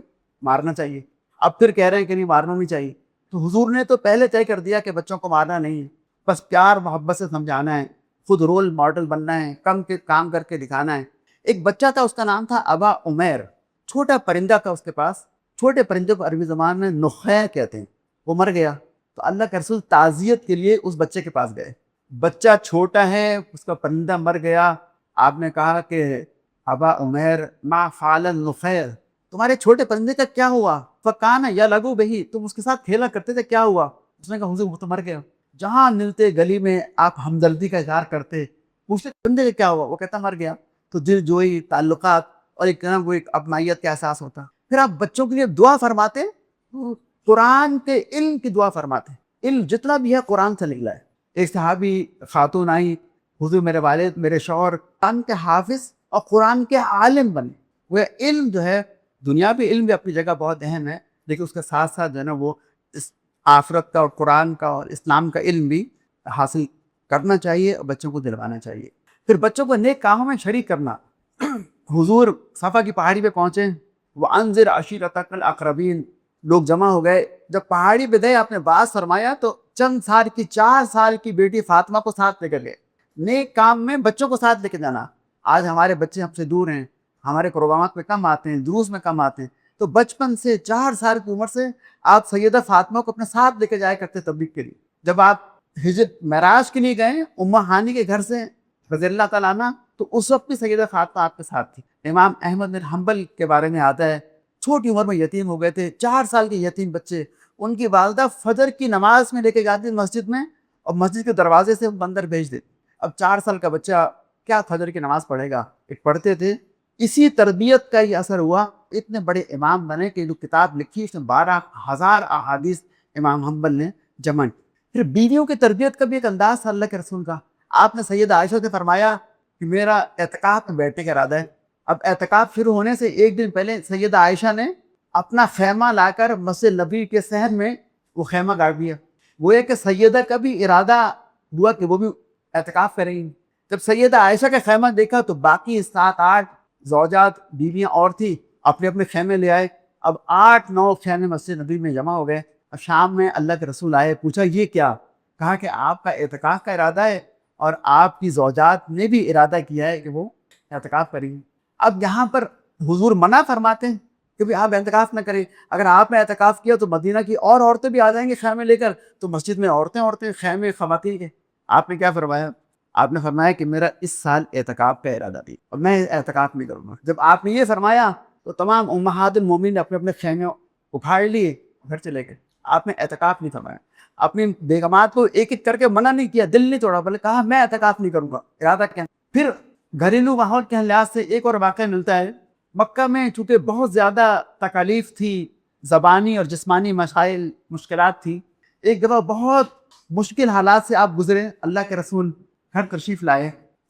مارنا چاہیے. اب پھر کہہ رہے ہیں کہ نہیں مارنا نہیں چاہیے. تو حضور نے تو پہلے طے کر دیا کہ بچوں کو مارنا نہیں ہے، بس پیار محبت سے سمجھانا ہے، خود رول ماڈل بننا ہے، کام کر کے دکھانا ہے. ایک بچہ تھا، اس کا نام تھا ابا عمیر. چھوٹا پرندہ تھا اس کے پاس. چھوٹے پرندے کو عربی زبان میں نخیر کہتے ہیں. وہ مر گیا تو اللہ کے رسول تعزیت کے لیے اس بچے کے پاس گئے. بچہ چھوٹا ہے، اس کا پرندہ مر گیا. آپ نے کہا کہ ابا عمیر ما فعل النخیر، تمہارے چھوٹے پرندے کا کیا ہوا؟ فکان یا لگو بہی، تم اس کے ساتھ کھیلا کرتے تھے، کیا ہوا؟ اس نے کہا حضور وہ تو مر گیا. جہاں ملتے گلی میں آپ ہمدردی کا اظہار کرتے، پوچھتے پرندے کا کیا ہوا؟ وہ کہتا مر گیا. تو دل جوئی، تعلقات اور ایک اپنائیت کا احساس ہوتا. پھر آپ بچوں کے لیے دعا فرماتے، قرآن کے علم کی دعا فرماتے. علم جتنا بھی ہے قرآن سے نکلا ہے. ایک صحابی خاتون آئی، حضور میرے والد میرے شوہر قرآن کے حافظ اور قرآن کے عالم بنے. وہ علم جو ہے، دنیاوی علم بھی اپنی جگہ بہت اہم ہے، لیکن اس کے ساتھ ساتھ جو ہے نا وہ اس آخرت کا اور قرآن کا اور اسلام کا علم بھی حاصل کرنا چاہیے اور بچوں کو دلوانا چاہیے. پھر بچوں کو نیک کاموں میں شریک کرنا. حضور صفا کی پہاڑی پہ پہنچے، وَأَنذِرْ عَشِيرَتَكَ الْأَقْرَبِينَ، لوگ جمع ہو گئے. جب پہاڑی پہ گئے، آپ نے بات فرمایا تو چند سال کی 4 سال کی بیٹی فاطمہ کو ساتھ لے کر گئے. نیک کام میں بچوں کو ساتھ لے کے جانا. آج ہمارے بچے ہم سے دور ہیں، ہمارے پروگرامات میں کم آتے ہیں، دروس میں کم آتے ہیں، تو بچپن سے 4 سال کی عمر سے آپ سیدہ فاطمہ کو اپنے ساتھ لے کے جایا کرتے تبلیغ کے لیے. جب آپ ہجرت معراج کے لیے گئے امہ ہانی کے گھر سے رضی اللہ تعالیٰ عنہ، تو اس وقت بھی سیدہ فاطمہ آپ کے ساتھ تھی. امام احمد بن حنبل کے بارے میں آتا ہے، چھوٹی عمر میں یتیم ہو گئے تھے، 4 سال کے یتیم بچے. ان کی والدہ فجر کی نماز میں لے کے جاتی مسجد میں، اور مسجد کے دروازے سے اندر بھیج دیتی. اب 4 سال کا بچہ کیا فجر کی نماز پڑھے گا؟ ایک پڑھتے تھے. اسی تربیت کا یہ اثر ہوا، اتنے بڑے امام بنے کہ جو کتاب لکھی اس میں 12,000 احادیث امام حنبل نے جمع. پھر بیویوں کی تربیت کا بھی ایک انداز تھا اللہ کے رسول کا. آپ نے سیدہ عائشہ سے فرمایا کہ میرا اعتکاف میں بیٹھنے کا ارادہ ہے. اب اعتکاف شروع ہونے سے ایک دن پہلے سیدہ عائشہ نے اپنا خیمہ لا کر مسجد نبوی کے صحن میں وہ خیمہ گاڑ دیا. وہ ہے کہ سیدہ کا بھی ارادہ ہوا کہ وہ بھی اعتکاف کریں گی. جب سیدہ عائشہ کا خیمہ دیکھا تو باقی 7-8 زوجات بیویاں اور تھی، اپنے اپنے خیمے لے آئے. اب 8-9 خیمے مسجد نبوی میں جمع ہو گئے. اور شام میں اللہ کے رسول آئے، پوچھا یہ کیا؟ کہا کہ آپ کا اعتکاف کا ارادہ ہے اور آپ کی زوجات نے بھی ارادہ کیا ہے کہ وہ اعتکاف کریں گی. اب یہاں پر حضور منع فرماتے ہیں کہ بھی آپ اعتکاف نہ کریں. اگر آپ نے اعتکاف کیا تو مدینہ کی اور عورتیں بھی آ جائیں گے خیمے لے کر، تو مسجد میں عورتیں خیمے خواتین کے. آپ نے کیا فرمایا؟ آپ نے فرمایا کہ میرا اس سال اعتکاف کا ارادہ بھی اور میں اعتکاف نہیں کروں گا. جب آپ نے یہ فرمایا تو تمام امہات المومنین نے اپنے اپنے خیمے اکھاڑ لیے، گھر چلے گئے. آپ نے اعتکاف نہیں فرمایا. اپنی بیگمات کو ایک ایک کر کے منع نہیں کیا، دل نہیں توڑا، بلکہ کہا میں اعتکاف نہیں کروں گا، ارادہ کیا. پھر گھریلو ماحول کے لحاظ سے ایک اور واقعہ ملتا ہے. مکہ میں چونکہ بہت زیادہ تکالیف تھی، زبانی اور جسمانی مسائل مشکلات تھی. ایک دفعہ بہت مشکل حالات سے آپ گزرے، اللہ کے رسول گھر تشریف لائے.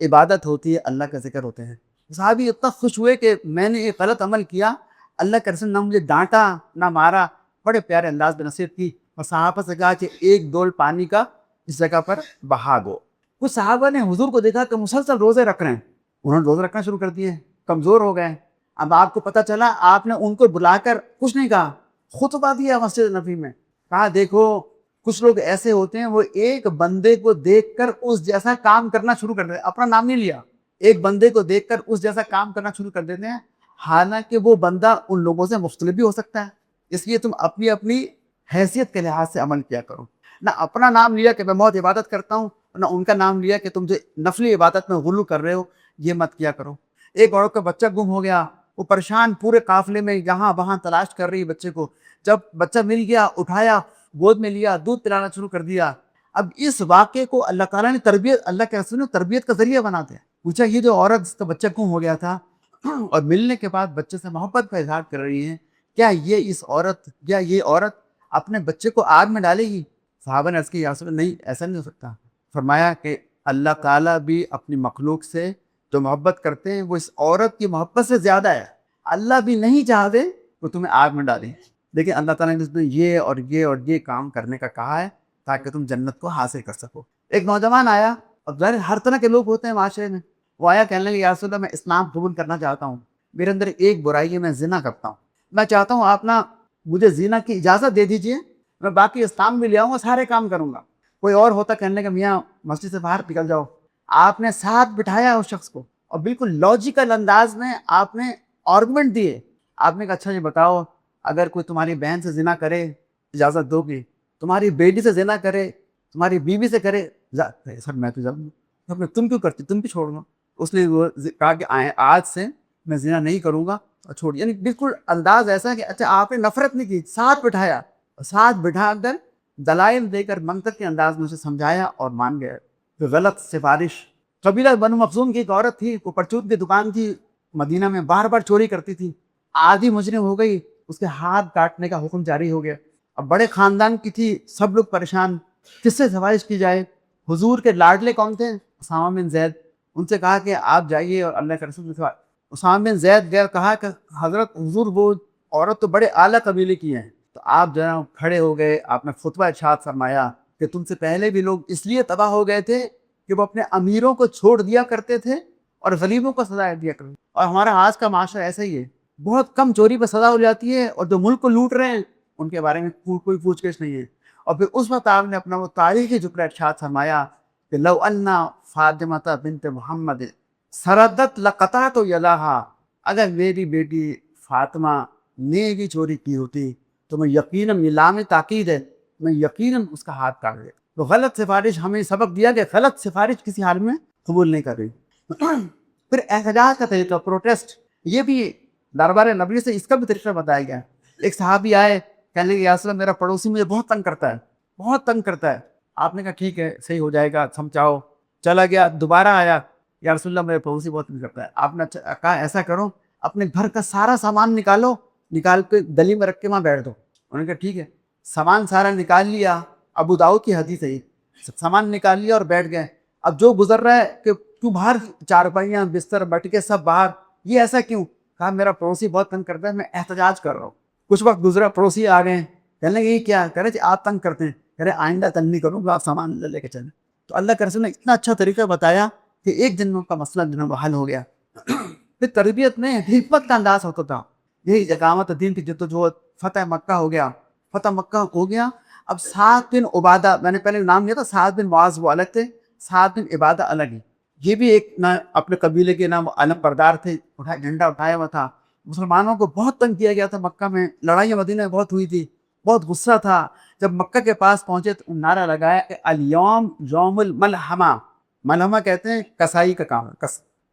عبادت ہوتی ہے، اللہ کا ذکر ہوتے ہیں۔ صحابی اتنا خوش ہوئے کہ میں نے ایک غلط عمل کیا، اللہ کے رسول نہ مجھے ڈانٹا نہ مارا، بڑے پیارے انداز میں نصیحت کی، اور صحابہ سے کہا کہ ایک ڈول پانی کا اس جگہ پر بہا دو۔ کچھ صحابہ نے حضور کو دیکھا کہ مسلسل روزے رکھ رہے ہیں، انہوں نے روزے رکھنا شروع کر دیے، کمزور ہو گئے۔ اب آپ کو پتہ چلا، آپ نے ان کو بلا کر کچھ نہیں کہا، خطبہ دیا مسجد نبوی میں، کہا دیکھو کچھ لوگ ایسے ہوتے ہیں وہ ایک بندے کو دیکھ کر اس جیسا کام کرنا شروع کر دیتے ہیں، اپنا نام نہیں لیا، ایک بندے کو دیکھ کر اس جیسا کام کرنا شروع کر دیتے ہیں، حالانکہ وہ بندہ ان لوگوں سے مختلف بھی ہو سکتا ہے۔ اس لیے تم اپنی اپنی حیثیت کے لحاظ سے عمل کیا کرو، نہ اپنا نام لیا کہ میں بہت عبادت کرتا ہوں، نہ ان کا نام لیا کہ تم جو نفلی عبادت میں غلو کر رہے ہو، یہ مت کیا کرو۔ ایک عورت کا بچہ گم ہو گیا، وہ پریشان پورے قافلے میں یہاں وہاں تلاش کر رہی ہے بچے کو، جب بچہ مل گیا اٹھایا، گود میں لیا، دودھ پلانا شروع کر دیا۔ اب اس واقعے کو اللہ تعالیٰ نے تربیت، اللہ کے رسول نے تربیت کا ذریعہ بناتے ہیں۔ پوچھا یہ جو عورت جس کا بچہ گم ہو گیا تھا اور ملنے کے بعد بچے سے محبت کا اظہار کر رہی ہے، کیا یہ عورت اپنے بچے کو آگ میں ڈالے گی؟ صحابہ نے عرض کی یا رسول اللہ نہیں، ایسا نہیں ہو سکتا۔ فرمایا کہ اللہ تعالیٰ بھی اپنی مخلوق سے جو محبت کرتے ہیں وہ اس عورت کی محبت سے زیادہ ہے، اللہ بھی نہیں چاہتے کہ تمہیں آگ میں ڈالیں، لیکن اللہ تعالیٰ نے یہ اور یہ اور یہ کام کرنے کا کہا ہے تاکہ تم جنت کو حاصل کر سکو۔ ایک نوجوان آیا، اور ظاہر ہر طرح کے لوگ ہوتے ہیں معاشرے میں، وہ آیا کہنے لگا یا رسول اللہ میں اسلام قبول کرنا چاہتا ہوں، میرے اندر ایک برائی ہے، میں زنا کرتا ہوں، میں چاہتا ہوں آپ نا مجھے زنا کی اجازت دے دیجئے، میں باقی اسلام بھی لے آؤں گا، سارے کام کروں گا۔ کوئی اور ہوتا کہنے لگا میاں مسجد سے باہر نکل جاؤ۔ آپ نے ساتھ بٹھایا اس شخص کو اور بالکل لاجیکل انداز میں آپ نے آرگومنٹ دیے۔ آپ نے کہا اچھا یہ بتاؤ، اگر کوئی تمہاری بہن سے زنا کرے اجازت دو گی، تمہاری بیٹی سے زنا کرے، تمہاری بیوی سے کرے، سر میں تو جاؤں، تم کیوں کرتی، تم بھی چھوڑ دو۔ اس نے کہا کہ آج سے میں زنا نہیں کروں گا اور چھوڑ، یعنی بالکل انداز ایسا کہ اچھا آپ نے نفرت نہیں کی، ساتھ بٹھایا، ساتھ بٹھا کر دلائل دے کر منطق کے انداز میں اسے سمجھایا اور مان گئے۔ غلط سفارش، قبیلہ بنو مخزوم کی ایک عورت تھی، وہ پرچون کی دکان تھی مدینہ میں، بار بار چوری کرتی تھی، آدھی مجرم ہو گئی، اس کے ہاتھ کاٹنے کا حکم جاری ہو گیا۔ اب بڑے خاندان کی تھی، سب لوگ پریشان، کس سے سفارش کی جائے؟ حضور کے لاڈلے کون تھے؟ اسامہ بن زید۔ ان سے کہا کہ آپ جائیے اور اللہ کے رسول سے، اسامہ بن زید گئے، کہا کہ حضرت حضور وہ عورت تو بڑے اعلیٰ قبیلے کی ہیں، تو آپ ذرا کھڑے ہو گئے، آپ نے خطبہ ارشاد فرمایا کہ تم سے پہلے بھی لوگ اس لیے تباہ ہو گئے تھے کہ وہ اپنے امیروں کو چھوڑ دیا کرتے تھے اور غریبوں کو سزا دیا کرتے، اور ہمارا آج کا معاشرہ ایسا ہی ہے، بہت کم چوری پہ سزا ہو جاتی ہے، اور جو ملک کو لوٹ رہے ہیں ان کے بارے میں کوئی پوچھ گچھ نہیں ہے۔ اور پھر اس وقت آپ نے اپنا وہ تاریخی ذکر ارشاد فرمایا کہ لو انا فاطمہ بنت محمد سردت لقطعت یداہا، اگر میری بیٹی فاطمہ نے بھی چوری کی ہوتی تو میں یقیناً، یہ لام تاکید ہے، میں یقیناً اس کا ہاتھ کاٹ دے۔ تو غلط سفارش ہمیں سبق دیا کہ غلط سفارش کسی حال میں قبول نہیں کر رہی۔ پھر احتجاج کا طریقہ، پروٹیسٹ، یہ بھی دربار نبی سے اس کا بھی طریقہ بتایا گیا۔ ایک صحابی آئے، کہنے لگے یا رسول اللہ میرا پڑوسی مجھے بہت تنگ کرتا ہے، بہت تنگ کرتا ہے۔ آپ نے کہا ٹھیک ہے صحیح ہو جائے گا، سمجھاؤ۔ چلا گیا، دوباررہ آیا، یا رسول اللہ میرے پڑوسی بہت تنگ کرتا ہے۔ آپ نے کہا ایسا کرو، اپنے گھر کا سارا سامان نکالو، نکال کے گلی میں رکھ کے وہاں بیٹھ دو۔ انہوں نے کہا ٹھیک ہے، سامان سارا نکال لیا، ابو داؤد کی حدیث ہے، سامان نکال لیا اور بیٹھ گئے۔ اب جو گزر رہا ہے کہ کیوں باہر چارپائیاں بستر بٹکے سب باہر، یہ ایسا کیوں؟ کہا میرا پڑوسی بہت تنگ کرتا ہے، میں احتجاج کر رہا ہوں۔ کچھ وقت گزرا، پڑوسی آ گئے، کہنے لگے یہ کیا؟ کہہ رہے آپ تنگ کرتے ہیں، کہہ رہے آئندہ تنگ نہیں کروں گا، آپ سامان لے کے چلیں۔ تو اللہ کے رسول نے اتنا اچھا طریقہ بتایا کہ ایک دن کا مسئلہ جو حل ہو گیا۔ پھر تربیت میں حکمت کا انداز ہوتا تھا، یہی اقامت دین کی جدوجہد۔ فتح مکہ ہو گیا، فتح مکہ ہو گیا۔ اب سعد بن عبادہ، میں نے پہلے نام لیا تھا، سعد بن معاذ وہ الگ تھے، سعد بن عبادہ الگ ہی، یہ بھی ایک نہ اپنے قبیلے کے نام علم بردار تھے، جھنڈا اٹھایا ہوا تھا۔ مسلمانوں کو بہت تنگ کیا گیا تھا مکہ میں، لڑائیاں مدینہ میں بہت ہوئی تھی، بہت غصہ تھا۔ جب مکہ کے پاس پہنچے تو نعرہ لگایا کہ الیوم یوم الملحمہ، ملحمہ کہتے ہیں کسائی کا کام ہے،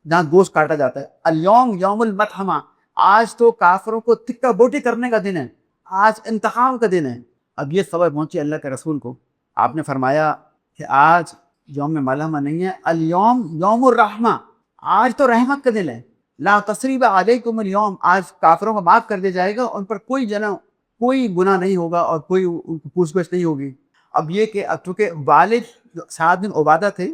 جہاں گوشت کاٹا جاتا ہے۔ الیوم یوم الملحمہ، آج تو کافروں کو تکہ بوٹی کرنے کا دن ہے، آج انتقام کا دن ہے۔ اب یہ خبر پہنچی اللہ کے رسول کو، آپ نے فرمایا کہ آج یوم ملحمہ نہیں ہے، الیوم یوم الرحمہ، آج تو رحمت کا دن ہے۔ لا تثریب علیکم اليوم، آج کافروں کو معاف کر دیا جائے گا، ان پر کوئی گناہ نہیں ہوگا اور کوئی پوچھ گچھ نہیں ہوگی۔ اب یہ کہ اب چونکہ والد سعد بن عبادہ تھے،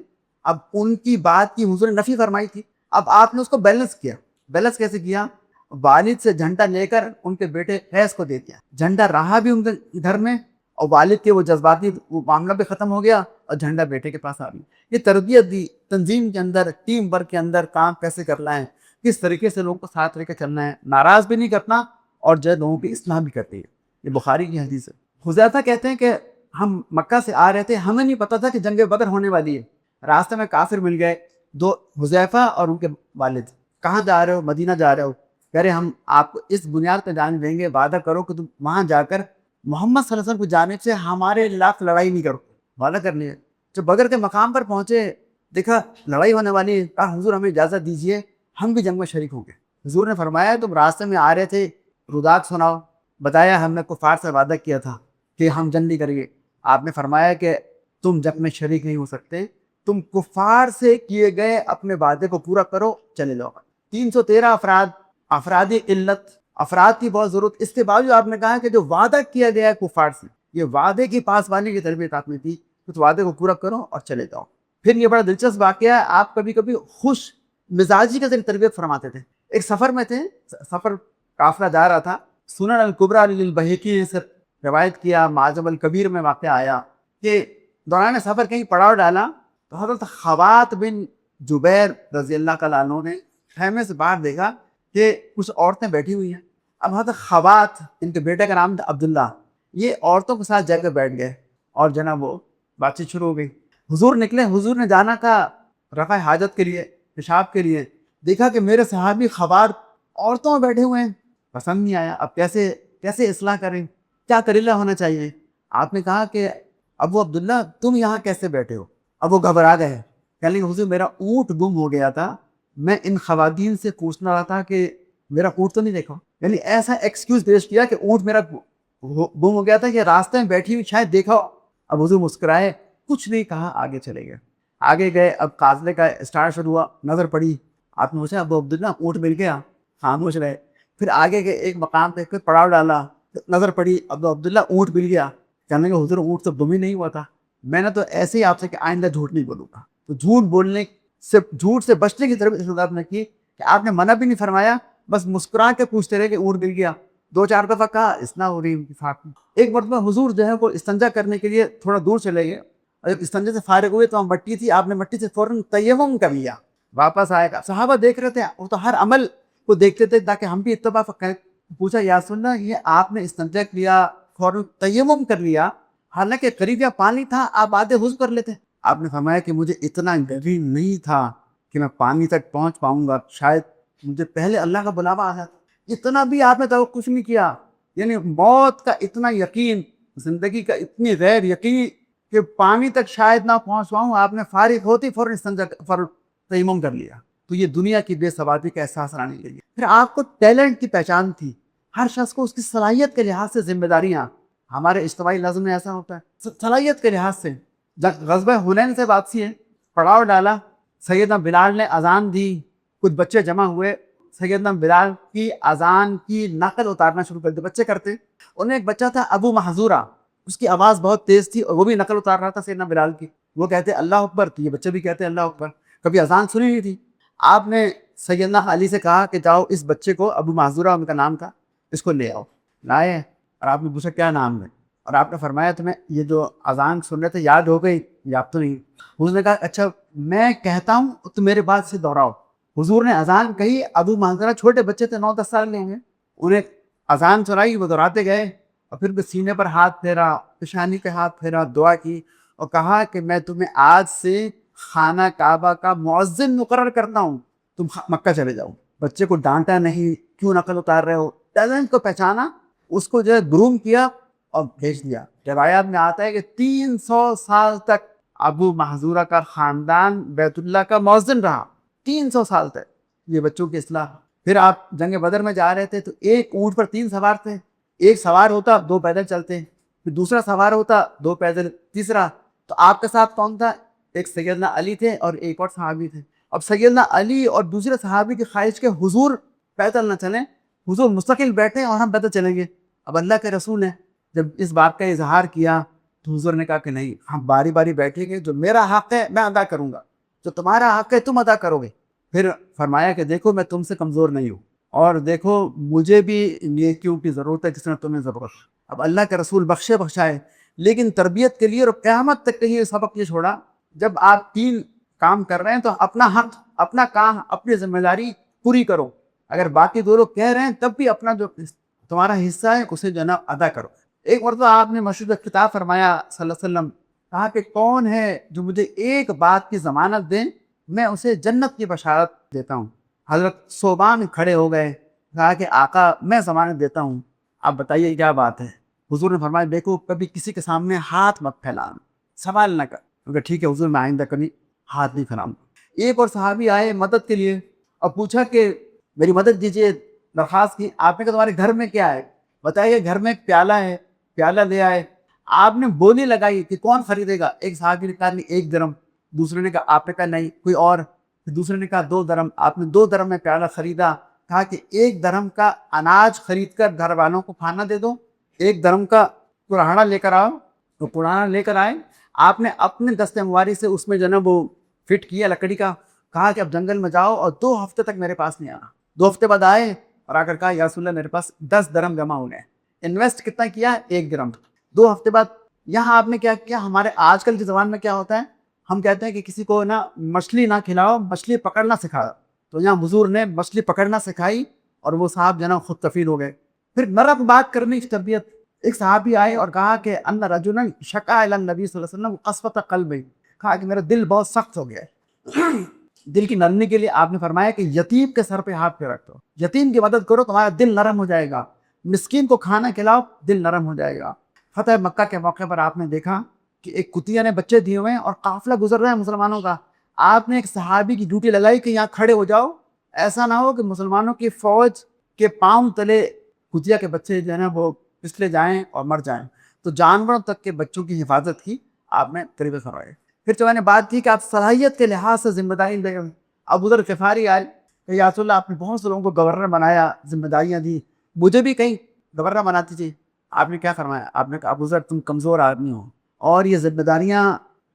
اب ان کی بات کی حضور نے نفی فرمائی تھی، اب آپ نے اس کو بیلنس کیا. بیلنس کیسے کیا؟ والد سے جھنڈا لے کر ان کے بیٹے فیض کو دے دیا. جھنڈا رہا بھی ان کے گھر میں، اور والد کے وہ جذباتی وہ معاملہ بھی ختم ہو گیا، اور جھنڈا بیٹے کے پاس آ گیا. یہ تربیت دی تنظیم کے اندر، ٹیم ورک کے اندر کام کیسے کرنا ہے، کس طریقے سے لوگوں کو ساتھ لے کے چلنا ہے، ناراض بھی نہیں کرنا، اور جو لوگوں کی اصلاح بھی کرتی ہے. یہ بخاری کی حدیث ہے. حذیفہ کہتے ہیں کہ ہم مکہ سے آ رہے تھے، ہمیں نہیں پتا تھا کہ جنگ بدر ہونے والی ہے. راستے میں کافر مل گئے دو، حذیفہ اور ان کے والد. کہاں جا رہے ہو؟ مدینہ جا رہے ہو. کہہ رہے ہم آپ کو اس بنیاد پہ جان دیں گے، وعدہ کرو کہ تم وہاں جا کر محمد صلی اللہ علیہ وسلم کی جانب سے ہمارے خلاف لڑائی نہیں کرو. وعدہ کر لیا. جب بدر کے مقام پر پہنچے، دیکھا لڑائی ہونے والی ہے، کہا حضور ہمیں اجازت دیجیے، ہم بھی جنگ میں شریک ہوں گے. حضور نے فرمایا تم راستے میں آ رہے تھے، ردات سناؤ. بتایا ہم نے کفار سے وعدہ کیا تھا کہ ہم جنگ نہیں کریں گے. آپ نے فرمایا کہ تم جنگ میں شریک نہیں ہو سکتے، تم کفار سے کیے گئے اپنے وعدے کو پورا کرو، چلے جاؤ. 313 افراد، افرادی قلت، افراد کی بہت ضرورت. اس کے باوجود آپ نے کہا کہ جو وعدہ کیا گیا ہے کفار سے، یہ وعدے کی پاسبانی کی تربیت آپ نے دی، اس وعدے کو پورا کرو اور چلے جاؤ. پھر یہ بڑا دلچسپ واقعہ ہے، آپ کبھی کبھی خوش مزاجی کے ذریعے تربیت فرماتے تھے. ایک سفر میں تھے، سفر قافلہ جا رہا تھا. سنن الکبریٰ للبیہقی نے روایت کیا، معجم الکبیر میں واقعہ آیا کہ دوران سفر کہیں پڑاؤ ڈالا تو حضرت خوات بن جبیر رضی اللہ تعالیٰ عنہ نے خیمے سے باہر دیکھا کہ کچھ عورتیں بیٹھی ہوئی ہیں. اب حضرت خوات، ان کے بیٹے کا نام تھا عبداللہ، یہ عورتوں کے ساتھ جا کے بیٹھ گئے اور جناب وہ بات چیت شروع ہو گئی. حضور نکلے، حضور نے جانا تھا رفع حاجت کے لیے، پیشاب کے لیے. دیکھا کہ میرے صحابی خوات عورتوں میں بیٹھے ہوئے ہیں، پسند نہیں آیا. اب کیسے اصلاح کریں، کیا طریقہ ہونا چاہیے؟ آپ نے کہا کہ ابو عبداللہ تم یہاں کیسے بیٹھے ہو؟ اب وہ گھبرا گئے، کہنے لگے حضور میرا اونٹ گم ہو گیا تھا، میں ان خواتین سے پوچھنا رہا تھا کہ میرا اونٹ تو نہیں دیکھا. یعنی ایسا ایکسکیوز پیش کیا کہ اونٹ میرا گم ہو گیا تھا، کہ راستے میں بیٹھی ہوئی شاید دیکھا. اب حضور مسکرائے، کچھ نہیں کہا، آگے چلے گئے. آگے گئے، اب قافلے کا اسٹارٹ شروع ہوا، نظر پڑی. آپ نے پوچھا ابو عبداللہ اونٹ مل گیا؟ خاموش رہے. پھر آگے گئے، ایک مقام پہ پھر پڑاؤ ڈالا، نظر پڑی، ابو عبداللہ اونٹ مل گیا. کہنے لگے حضور اونٹ تو گم ہی نہیں ہوا تھا. میں نے تو ایسے ہی آپ سے کہ آئندہ جھوٹ نہیں بولوں گا. تو جھوٹ بولنے سے، جھوٹ سے بچنے کی طرف آپ نے کی کہ آپ نے منع بھی نہیں فرمایا، بس مسکرا کے پوچھتے رہے کہ اونٹ مل گیا. 2-4 دفعہ کہا، اصلاح ہو رہی ان کی ساتھ میں. ایک مرتبہ حضور جو ہے وہ استنجا کرنے کے لیے تھوڑا دور چلے گئے، اور جب استنجا سے فارغ ہوئے تو مٹی تھی، آپ نے مٹی سے فوراً تیمم کر لیا. واپس آئے گا، صحابہ دیکھ رہے تھے، وہ تو ہر عمل کو دیکھتے تھے تاکہ ہم بھی اتباع کریں. پوچھا یا رسول اللہ یہ آپ نے استنجا کیا، فوراً تیمم کر لیا، حالانکہ قریب یا پانی تھا، آپ آدھے وضو کر لیتے. آپ نے فرمایا کہ مجھے اتنا یقین نہیں تھا کہ میں پانی تک پہنچ پاؤں گا، شاید مجھے پہلے اللہ کا بلاوا آ جاتا. اتنا بھی آپ نے توقف نہیں کیا. یعنی موت کا اتنا یقین، زندگی کا اتنی غیر یقین کہ پانی تک شاید نہ پہنچ پاؤں، آپ نے فارغ ہوتی فوراً استنجا فوراً تیمم کر لیا. تو یہ دنیا کی بے ثباتی کا احساس لانے کے لیے. پھر آپ کو ٹیلنٹ کی پہچان تھی، ہر شخص کو اس کی صلاحیت کے لحاظ سے ذمہ داریاں. ہمارے اجتماعی نظم میں ایسا ہوتا ہے صلاحیت کے لحاظ سے. جب غزوہ حنین سے واپسی ہے، پڑاؤ ڈالا، سیدنا بلال نے اذان دی، کچھ بچے جمع ہوئے، سیدنا بلال کی اذان کی نقل اتارنا شروع کر دی. بچے کرتے، انہیں ایک بچہ تھا ابو محذورہ، اس کی آواز بہت تیز تھی اور وہ بھی نقل اتار رہا تھا سیدنا بلال کی. وہ کہتے اللہ اکبر، تو یہ بچے بھی کہتے اللہ اکبر. کبھی اذان سنی نہیں تھی. آپ نے سیدنا علی سے کہا کہ جاؤ اس بچے کو، ابو محذورہ ان کا نام تھا، اس کو لے آؤ. لائے، اور آپ نے پوچھا کیا نام ہے، اور آپ نے فرمایا تمہیں یہ جو اذان سن رہے تھے یاد ہو گئی؟ یاد تو نہیں. حضور نے کہا اچھا میں کہتا ہوں تو میرے بعد سے دوہراؤ. حضور نے اذان کہی، ابو محذورہ چھوٹے بچے تھے، 9-10 سال کے ہوں گے، انہیں اذان سنائی، وہ دہراتے گئے، اور پھر بھی سینے پر ہاتھ پھیرا، پیشانی پہ ہاتھ پھیرا، دعا کی اور کہا کہ میں تمہیں آج سے خانہ کعبہ کا مؤذن مقرر کرتا ہوں، تم مکہ چلے جاؤ. بچے کو ڈانٹا نہیں، کیوں نقل اتار رہے ہو. ٹیلنٹ کو پہچانا، اس کو جو ہے گروم کیا اور بھیج دیا. روایات میں آتا ہے کہ 300 سال تک ابو محذورہ کا خاندان بیت اللہ کا مؤذن رہا. 300 سال تک یہ بچوں کی اصلاح. پھر آپ جنگ بدر میں جا رہے تھے تو ایک اونٹ پر 3 سوار تھے، ایک سوار ہوتا 2 پیدل چلتے، پھر دوسرا سوار ہوتا 2 پیدل، تیسرا. تو آپ کے ساتھ کون تھا؟ ایک سیدنا علی تھے اور ایک اور صحابی تھے. اب سیدنا علی اور دوسرے صحابی کی خواہش کے حضور پیدل نہ چلیں، حضور مستقل بیٹھے اور ہم پیدل چلیں گے. اب اللہ کے رسول نے جب اس بات کا اظہار کیا تو حضور نے کہا کہ نہیں، ہم باری باری بیٹھیں گے، جو میرا حق ہے میں ادا کروں گا. جو تمہارا حق ہے تم ادا کرو گے. پھر فرمایا کہ دیکھو میں تم سے کمزور نہیں ہوں اور دیکھو مجھے بھی نیکیوں کی ضرورت ہے جس طرح تمہیں ضرورت. اب اللہ کے رسول بخشائے لیکن تربیت کے لیے اور قیامت تک کے لیے سبق یہ چھوڑا جب آپ 3 کام کر رہے ہیں تو اپنا حق، اپنا کام، اپنی ذمہ داری پوری کرو. اگر باقی 2 لوگ کہہ رہے ہیں تب بھی اپنا جو تمہارا حصہ ہے اسے جو ہے نا ادا کرو. ایک مرتبہ آپ نے مشہور خطاب فرمایا صلی اللہ علیہ وسلم، کہا کہ کون ہے جو مجھے ایک بات کی ضمانت دیں میں اسے جنت کی بشارت دیتا ہوں. حضرت صوبان کھڑے ہو گئے، کہا کہ آقا میں ضمانت دیتا ہوں، آپ بتائیے کیا بات ہے. حضور نے فرمایا دیکھو کبھی کسی کے سامنے ہاتھ مت پھیلانا، سوال نہ کر. کیونکہ ٹھیک ہے حضور میں آئندہ کبھی ہاتھ نہیں پھیلاؤں. ایک اور صحابی آئے مدد کے لیے اور پوچھا کہ میری مدد دیجیے، درخواست کی. آپ نے کہا تمہارے گھر میں کیا ہے؟ بتائیے. گھر میں ایک پیالہ ہے، پیالہ لے آئے. آپ نے بولی لگائی کہ کون خریدے گا؟ ایک صحابی نے کہا نہیں 1 درم، دوسرے نے کہا، آپ نے کہا نہیں کوئی اور، دوسرے نے کہا 2 درم. آپ نے 2 درم میں پیالہ خریدا. کہا کہ 1 درم کا اناج خرید کر گھر والوں کو کھانا دے دو، 1 درم کا کڑاہڑا لے کر آؤ. تو کڑاہڑا لے کر آئے. آپ نے اپنے دست مبارک سے اس میں جو ہے نا وہ فٹ کیا لکڑی کا. کہا کہ اب جنگل میں جاؤ اور 2 ہفتے تک میرے پاس نہیں آنا. 2 ہفتے بعد آئے اور آ کر کہا یا رسول اللہ میرے پاس 10 درم جمع ہونے ہیں. انویسٹ کتنا کیا؟ 1 درم. 2 ہفتے بعد یہاں آپ نے کیا کیا؟ ہمارے آج کل کی زبان میں کیا ہوتا ہے، ہم کہتے ہیں کہ کسی کو نا مچھلی نہ کھلاؤ، مچھلی پکڑنا سکھاؤ. تو یہاں حضور نے مچھلی پکڑنا سکھائی اور وہ صاحب جو ہے نا خود کفیل ہو گئے. پھر نرم بات کرنے کی تربیت. ایک صحابی آئے اور کہا کہ ان رجلا شکا الی النبی صلی اللہ علیہ وسلم قسوۃ قلبی، کہا کہ میرا دل بہت سخت ہو گیا ہے. دل کی نرمی کے لیے آپ نے فرمایا کہ یتیم کے سر پہ ہاتھ پہ رکھ دو، یتیم کی مدد کرو تمہارا دل نرم ہو جائے گا. مسکین کو کھانا کھلاؤ دل نرم ہو جائے گا. فتح مکہ کے موقع پر آپ نے دیکھا کہ ایک کتیا نے بچے دیے ہوئے ہیں اور قافلہ گزر رہا ہے مسلمانوں کا. آپ نے ایک صحابی کی ڈیوٹی لگائی کہ یہاں کھڑے ہو جاؤ، ایسا نہ ہو کہ مسلمانوں کی فوج کے پاؤں تلے کتیا کے بچے جو ہے نا وہ پسلے جائیں اور مر جائیں. تو جانوروں تک کے بچوں کی حفاظت کی آپ نے قریب فرمائے. پھر جو میں نے بات کی کہ آپ صلاحیت کے لحاظ سے ذمہ داری لے. ابو ذر غفاری آئے کہ یا رسول اللہ آپ نے بہت سے لوگوں کو گورنر بنایا، ذمہ داریاں دی، مجھے بھی کہیں گورنر بنا دیجیے. آپ نے کیا فرمایا؟ آپ نے کہا ابو ذر تم کمزور آدمی ہو اور یہ ذمہ داریاں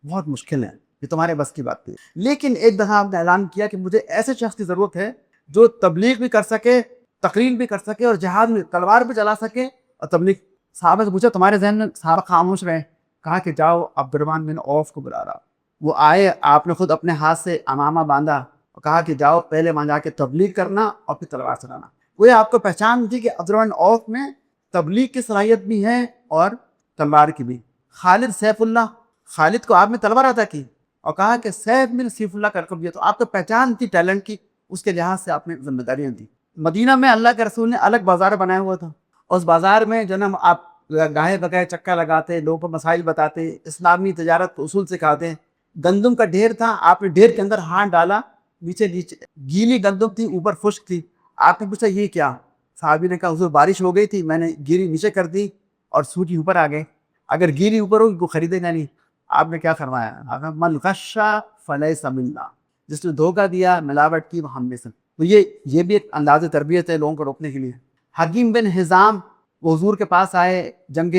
بہت مشکل ہیں، یہ تمہارے بس کی بات نہیں. لیکن ایک دفعہ آپ نے اعلان کیا کہ مجھے ایسے شخص کی ضرورت ہے جو تبلیغ بھی کر سکے، تقریر بھی کر سکے اور جہاد میں تلوار بھی چلا سکے اور تبلیغ. صحابہ سے پوچھا تمہارے ذہن میں؟ صحابہ خاموش رہے. کہا کہ جاؤ عبد الرحمن بن عوف کو بلا رہا. وہ آئے، آپ نے خود اپنے ہاتھ سے امامہ باندھا اور کہا کہ جاؤ پہلے وہاں جا کے تبلیغ کرنا اور پھر تلوار چلانا. وہ آپ کو پہچان تھی کہ عبد الرحمن عوف میں تبلیغ کی صلاحیت بھی ہے اور تلوار کی بھی. خالد سیف اللہ، خالد کو آپ نے تلوار عطا کی اور کہا کہ سیف بن سیف اللہ کر دیا. تو آپ کو پہچان تھی ٹیلنٹ کی، اس کے لحاظ سے آپ نے ذمہ داریاں دی. مدینہ میں اللہ کے رسول نے الگ بازار بنایا ہوا تھا. اس بازار میں جو نا آپ گاہے بگائے چکا لگاتے، لوگوں کو مسائل بتاتے، اسلامی تجارت کے اصول سکھاتے. گندم کا ڈھیر تھا، آپ نے ڈھیر کے اندر ہاتھ ڈالا، نیچے گیلی گندم تھی، اوپر خشک تھی. آپ نے پوچھا یہ کیا؟ صحابی نے کہا حضور بارش ہو گئی تھی، میں نے گیلی نیچے کر دی اور سوٹی اوپر آ گئے، اگر گیلی اوپر ہوگی کو خریدے گا نہیں. آپ نے کیا فرمایا؟ من غش فلیس منا، جس نے دھوکہ دیا، ملاوٹ کی، وہ ہم میں سے. تو یہ بھی ایک انداز تربیت ہے لوگوں کو روکنے کے لیے. حکیم بن حزام وہ حضور کے پاس آئے جنگ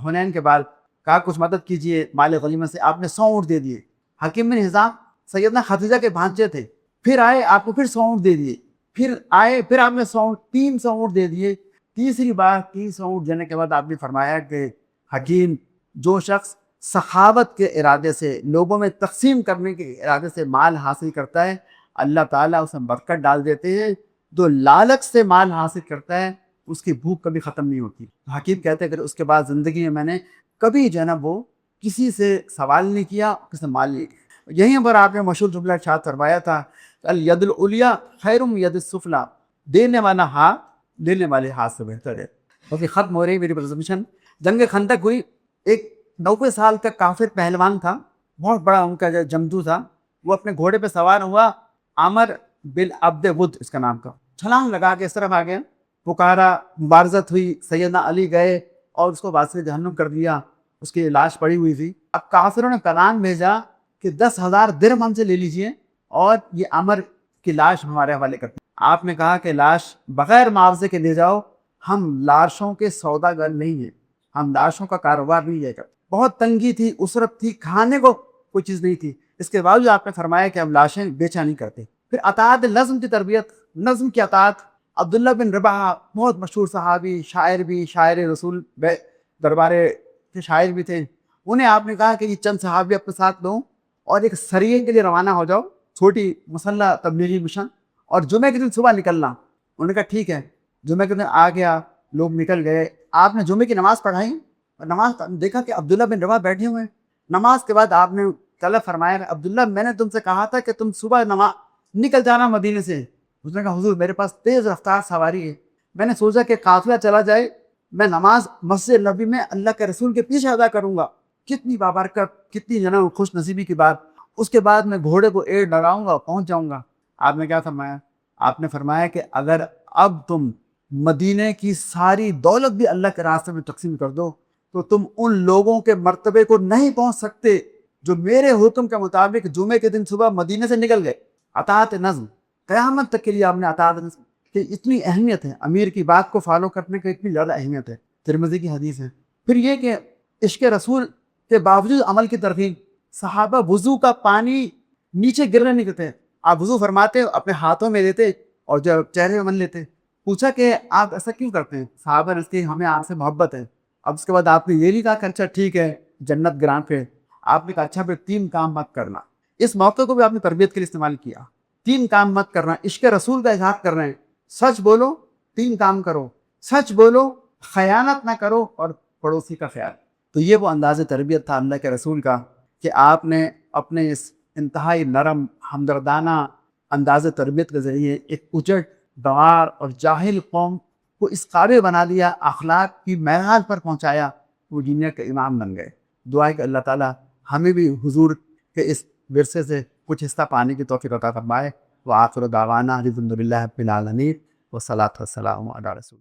حنین کے بعد، کہا کچھ مدد کیجیے مال غنیمت سے. آپ نے 100 اونٹ دے دیے. حکیم بن حزام سیدنا خدیجہ کے بھانجے تھے. پھر آئے، آپ کو پھر 100 اونٹ دے دیے. پھر آئے، پھر آپ نے 300 اونٹ دے دیے. تیسری بار 300 اونٹ دینے کے بعد آپ نے فرمایا کہ حکیم، جو شخص سخاوت کے ارادے سے، لوگوں میں تقسیم کرنے کے ارادے سے مال حاصل کرتا ہے، اللہ تعالیٰ اس میں برکت ڈال دیتے ہیں. جو لالچ سے مال حاصل کرتا ہے اس کی بھوک کبھی ختم نہیں ہوتی. حکیم کہتے ہیں کہ اس کے بعد زندگی میں نے کبھی جو ہے نا وہ کسی سے سوال نہیں کیا، کسی سے مال نہیں کیا. یہیں پر آپ نے مشہور جملہ ارشاد فرمایا تھا، الید العلیٰ خیر من ید السفلیٰ، دینے والا ہاتھ لینے والے ہاتھ سے بہتر ہے. کیونکہ ختم ہو رہی میری پریزنٹیشن. جنگ خندق ہوئی. ایک 90 سال کا کافر پہلوان تھا، بہت بڑا ان کا جنگجو تھا. وہ اپنے گھوڑے پہ سوار ہوا، عامر بن عبد ود اس کا نام کا، چھلانگ لگا کے اس طرف آ گیا. پکارا، مبارزت ہوئی، سیدنا علی گئے اور اس کو واسطے جہنم کر دیا. اس کی لاش پڑی ہوئی تھی. اب کافروں نے پیغام بھیجا کہ 10,000 درہم ہم سے لے لیجئے اور یہ عمر کی لاش ہمارے حوالے کرتے. آپ نے کہا کہ لاش بغیر معاوضے کے لے جاؤ، ہم لاشوں کے سوداگر نہیں ہیں، ہم لاشوں کا کاروبار نہیں ہے. بہت تنگی تھی، اسرت تھی، کھانے کو کوئی چیز نہیں تھی. اس کے باوجود آپ نے فرمایا کہ ہم لاشیں بیچا نہیں کرتے. پھر اطاعت نظم کی تربیت, نظم کی اطاعت. عبداللہ بن رباح بہت مشہور صحابی, شاعر بھی, شاعر رسول دربار کے شاعر بھی تھے. انہیں آپ نے کہا کہ یہ چند صحابی اپنے ساتھ لو اور ایک سریے کے لیے روانہ ہو جاؤ, چھوٹی مسلح تبلیغی مشن, اور جمعے کے دن صبح نکلنا. انہوں نے کہا ٹھیک ہے. جمعے کے دن آ گیا, لوگ نکل گئے. آپ نے جمعے کی نماز پڑھائی, اور نماز دیکھا کہ عبداللہ بن رباح بیٹھے ہوئے ہیں. نماز کے بعد آپ نے طلب فرمایا, عبداللہ میں نے تم سے کہا تھا کہ تم صبح نماز نکل جانا مدینے سے. اس نے کہا حضور میرے پاس تیز رفتار سواری ہے, میں نے سوچا کہ قافلہ چلا جائے, میں نماز مسجد نبی میں اللہ کے رسول کے پیچھے ادا کروں گا. کتنی بابرکت, کتنی جناب خوش نصیبی کی بات. اس کے بعد میں گھوڑے کو ایڑ لگاؤں گا, پہنچ جاؤں گا. آپ نے کیا فرمایا؟ آپ نے فرمایا کہ اگر اب تم مدینے کی ساری دولت بھی اللہ کے راستے میں تقسیم کر دو تو تم ان لوگوں کے مرتبے کو نہیں پہنچ سکتے جو میرے حکم کے مطابق جمعے کے دن صبح مدینے سے نکل گئے. اطاعت نظم قیامت تک کے لیے آپ نے اطاعت نظم کہ اتنی اہمیت ہے, امیر کی بات کو فالو کرنے کی اتنی زیادہ اہمیت ہے. ترمذی کی حدیث ہے. پھر یہ کہ عشق رسول کے باوجود عمل کی ترغیب. صحابہ وضو کا پانی نیچے گرنے نہیں دیتے, آپ وضو فرماتے اپنے ہاتھوں میں لیتے اور جب چہرے میں من لیتے. پوچھا کہ آپ ایسا کیوں کرتے ہیں؟ صحابہ نے اس کی ہمیں آپ سے محبت ہے. اب اس کے بعد آپ نے یہ نہیں کہا کہ اچھا ٹھیک ہے جنت گران پہ, آپ نے کہا اچھا پھر 3 کام مت کرنا. اس موقع کو بھی آپ نے تربیت کے لیے استعمال کیا. 3 کام مت کرنا, عشق رسول کا اظہار کر رہے ہیں. سچ بولو, 3 کام کرو. سچ بولو, خیانت نہ کرو, اور پڑوسی کا خیال. تو یہ وہ انداز تربیت تھا اللہ کے رسول کا کہ آپ نے اپنے اس انتہائی نرم ہمدردانہ انداز تربیت کے ذریعے ایک اجڑ گنوار اور جاہل قوم کو اس قابل بنا دیا, اخلاق کی معیار پر پہنچایا, وہ دنیا کے امام بن گئے. دعا ہے کہ اللہ تعالیٰ ہمیں بھی حضور کے اس ورثے سے کچھ حصہ پانے کی توفیق عطا فرمائے. وآخر دعوانا الحمد للہ رب العالمین والصلاۃ والسلام علی رسول.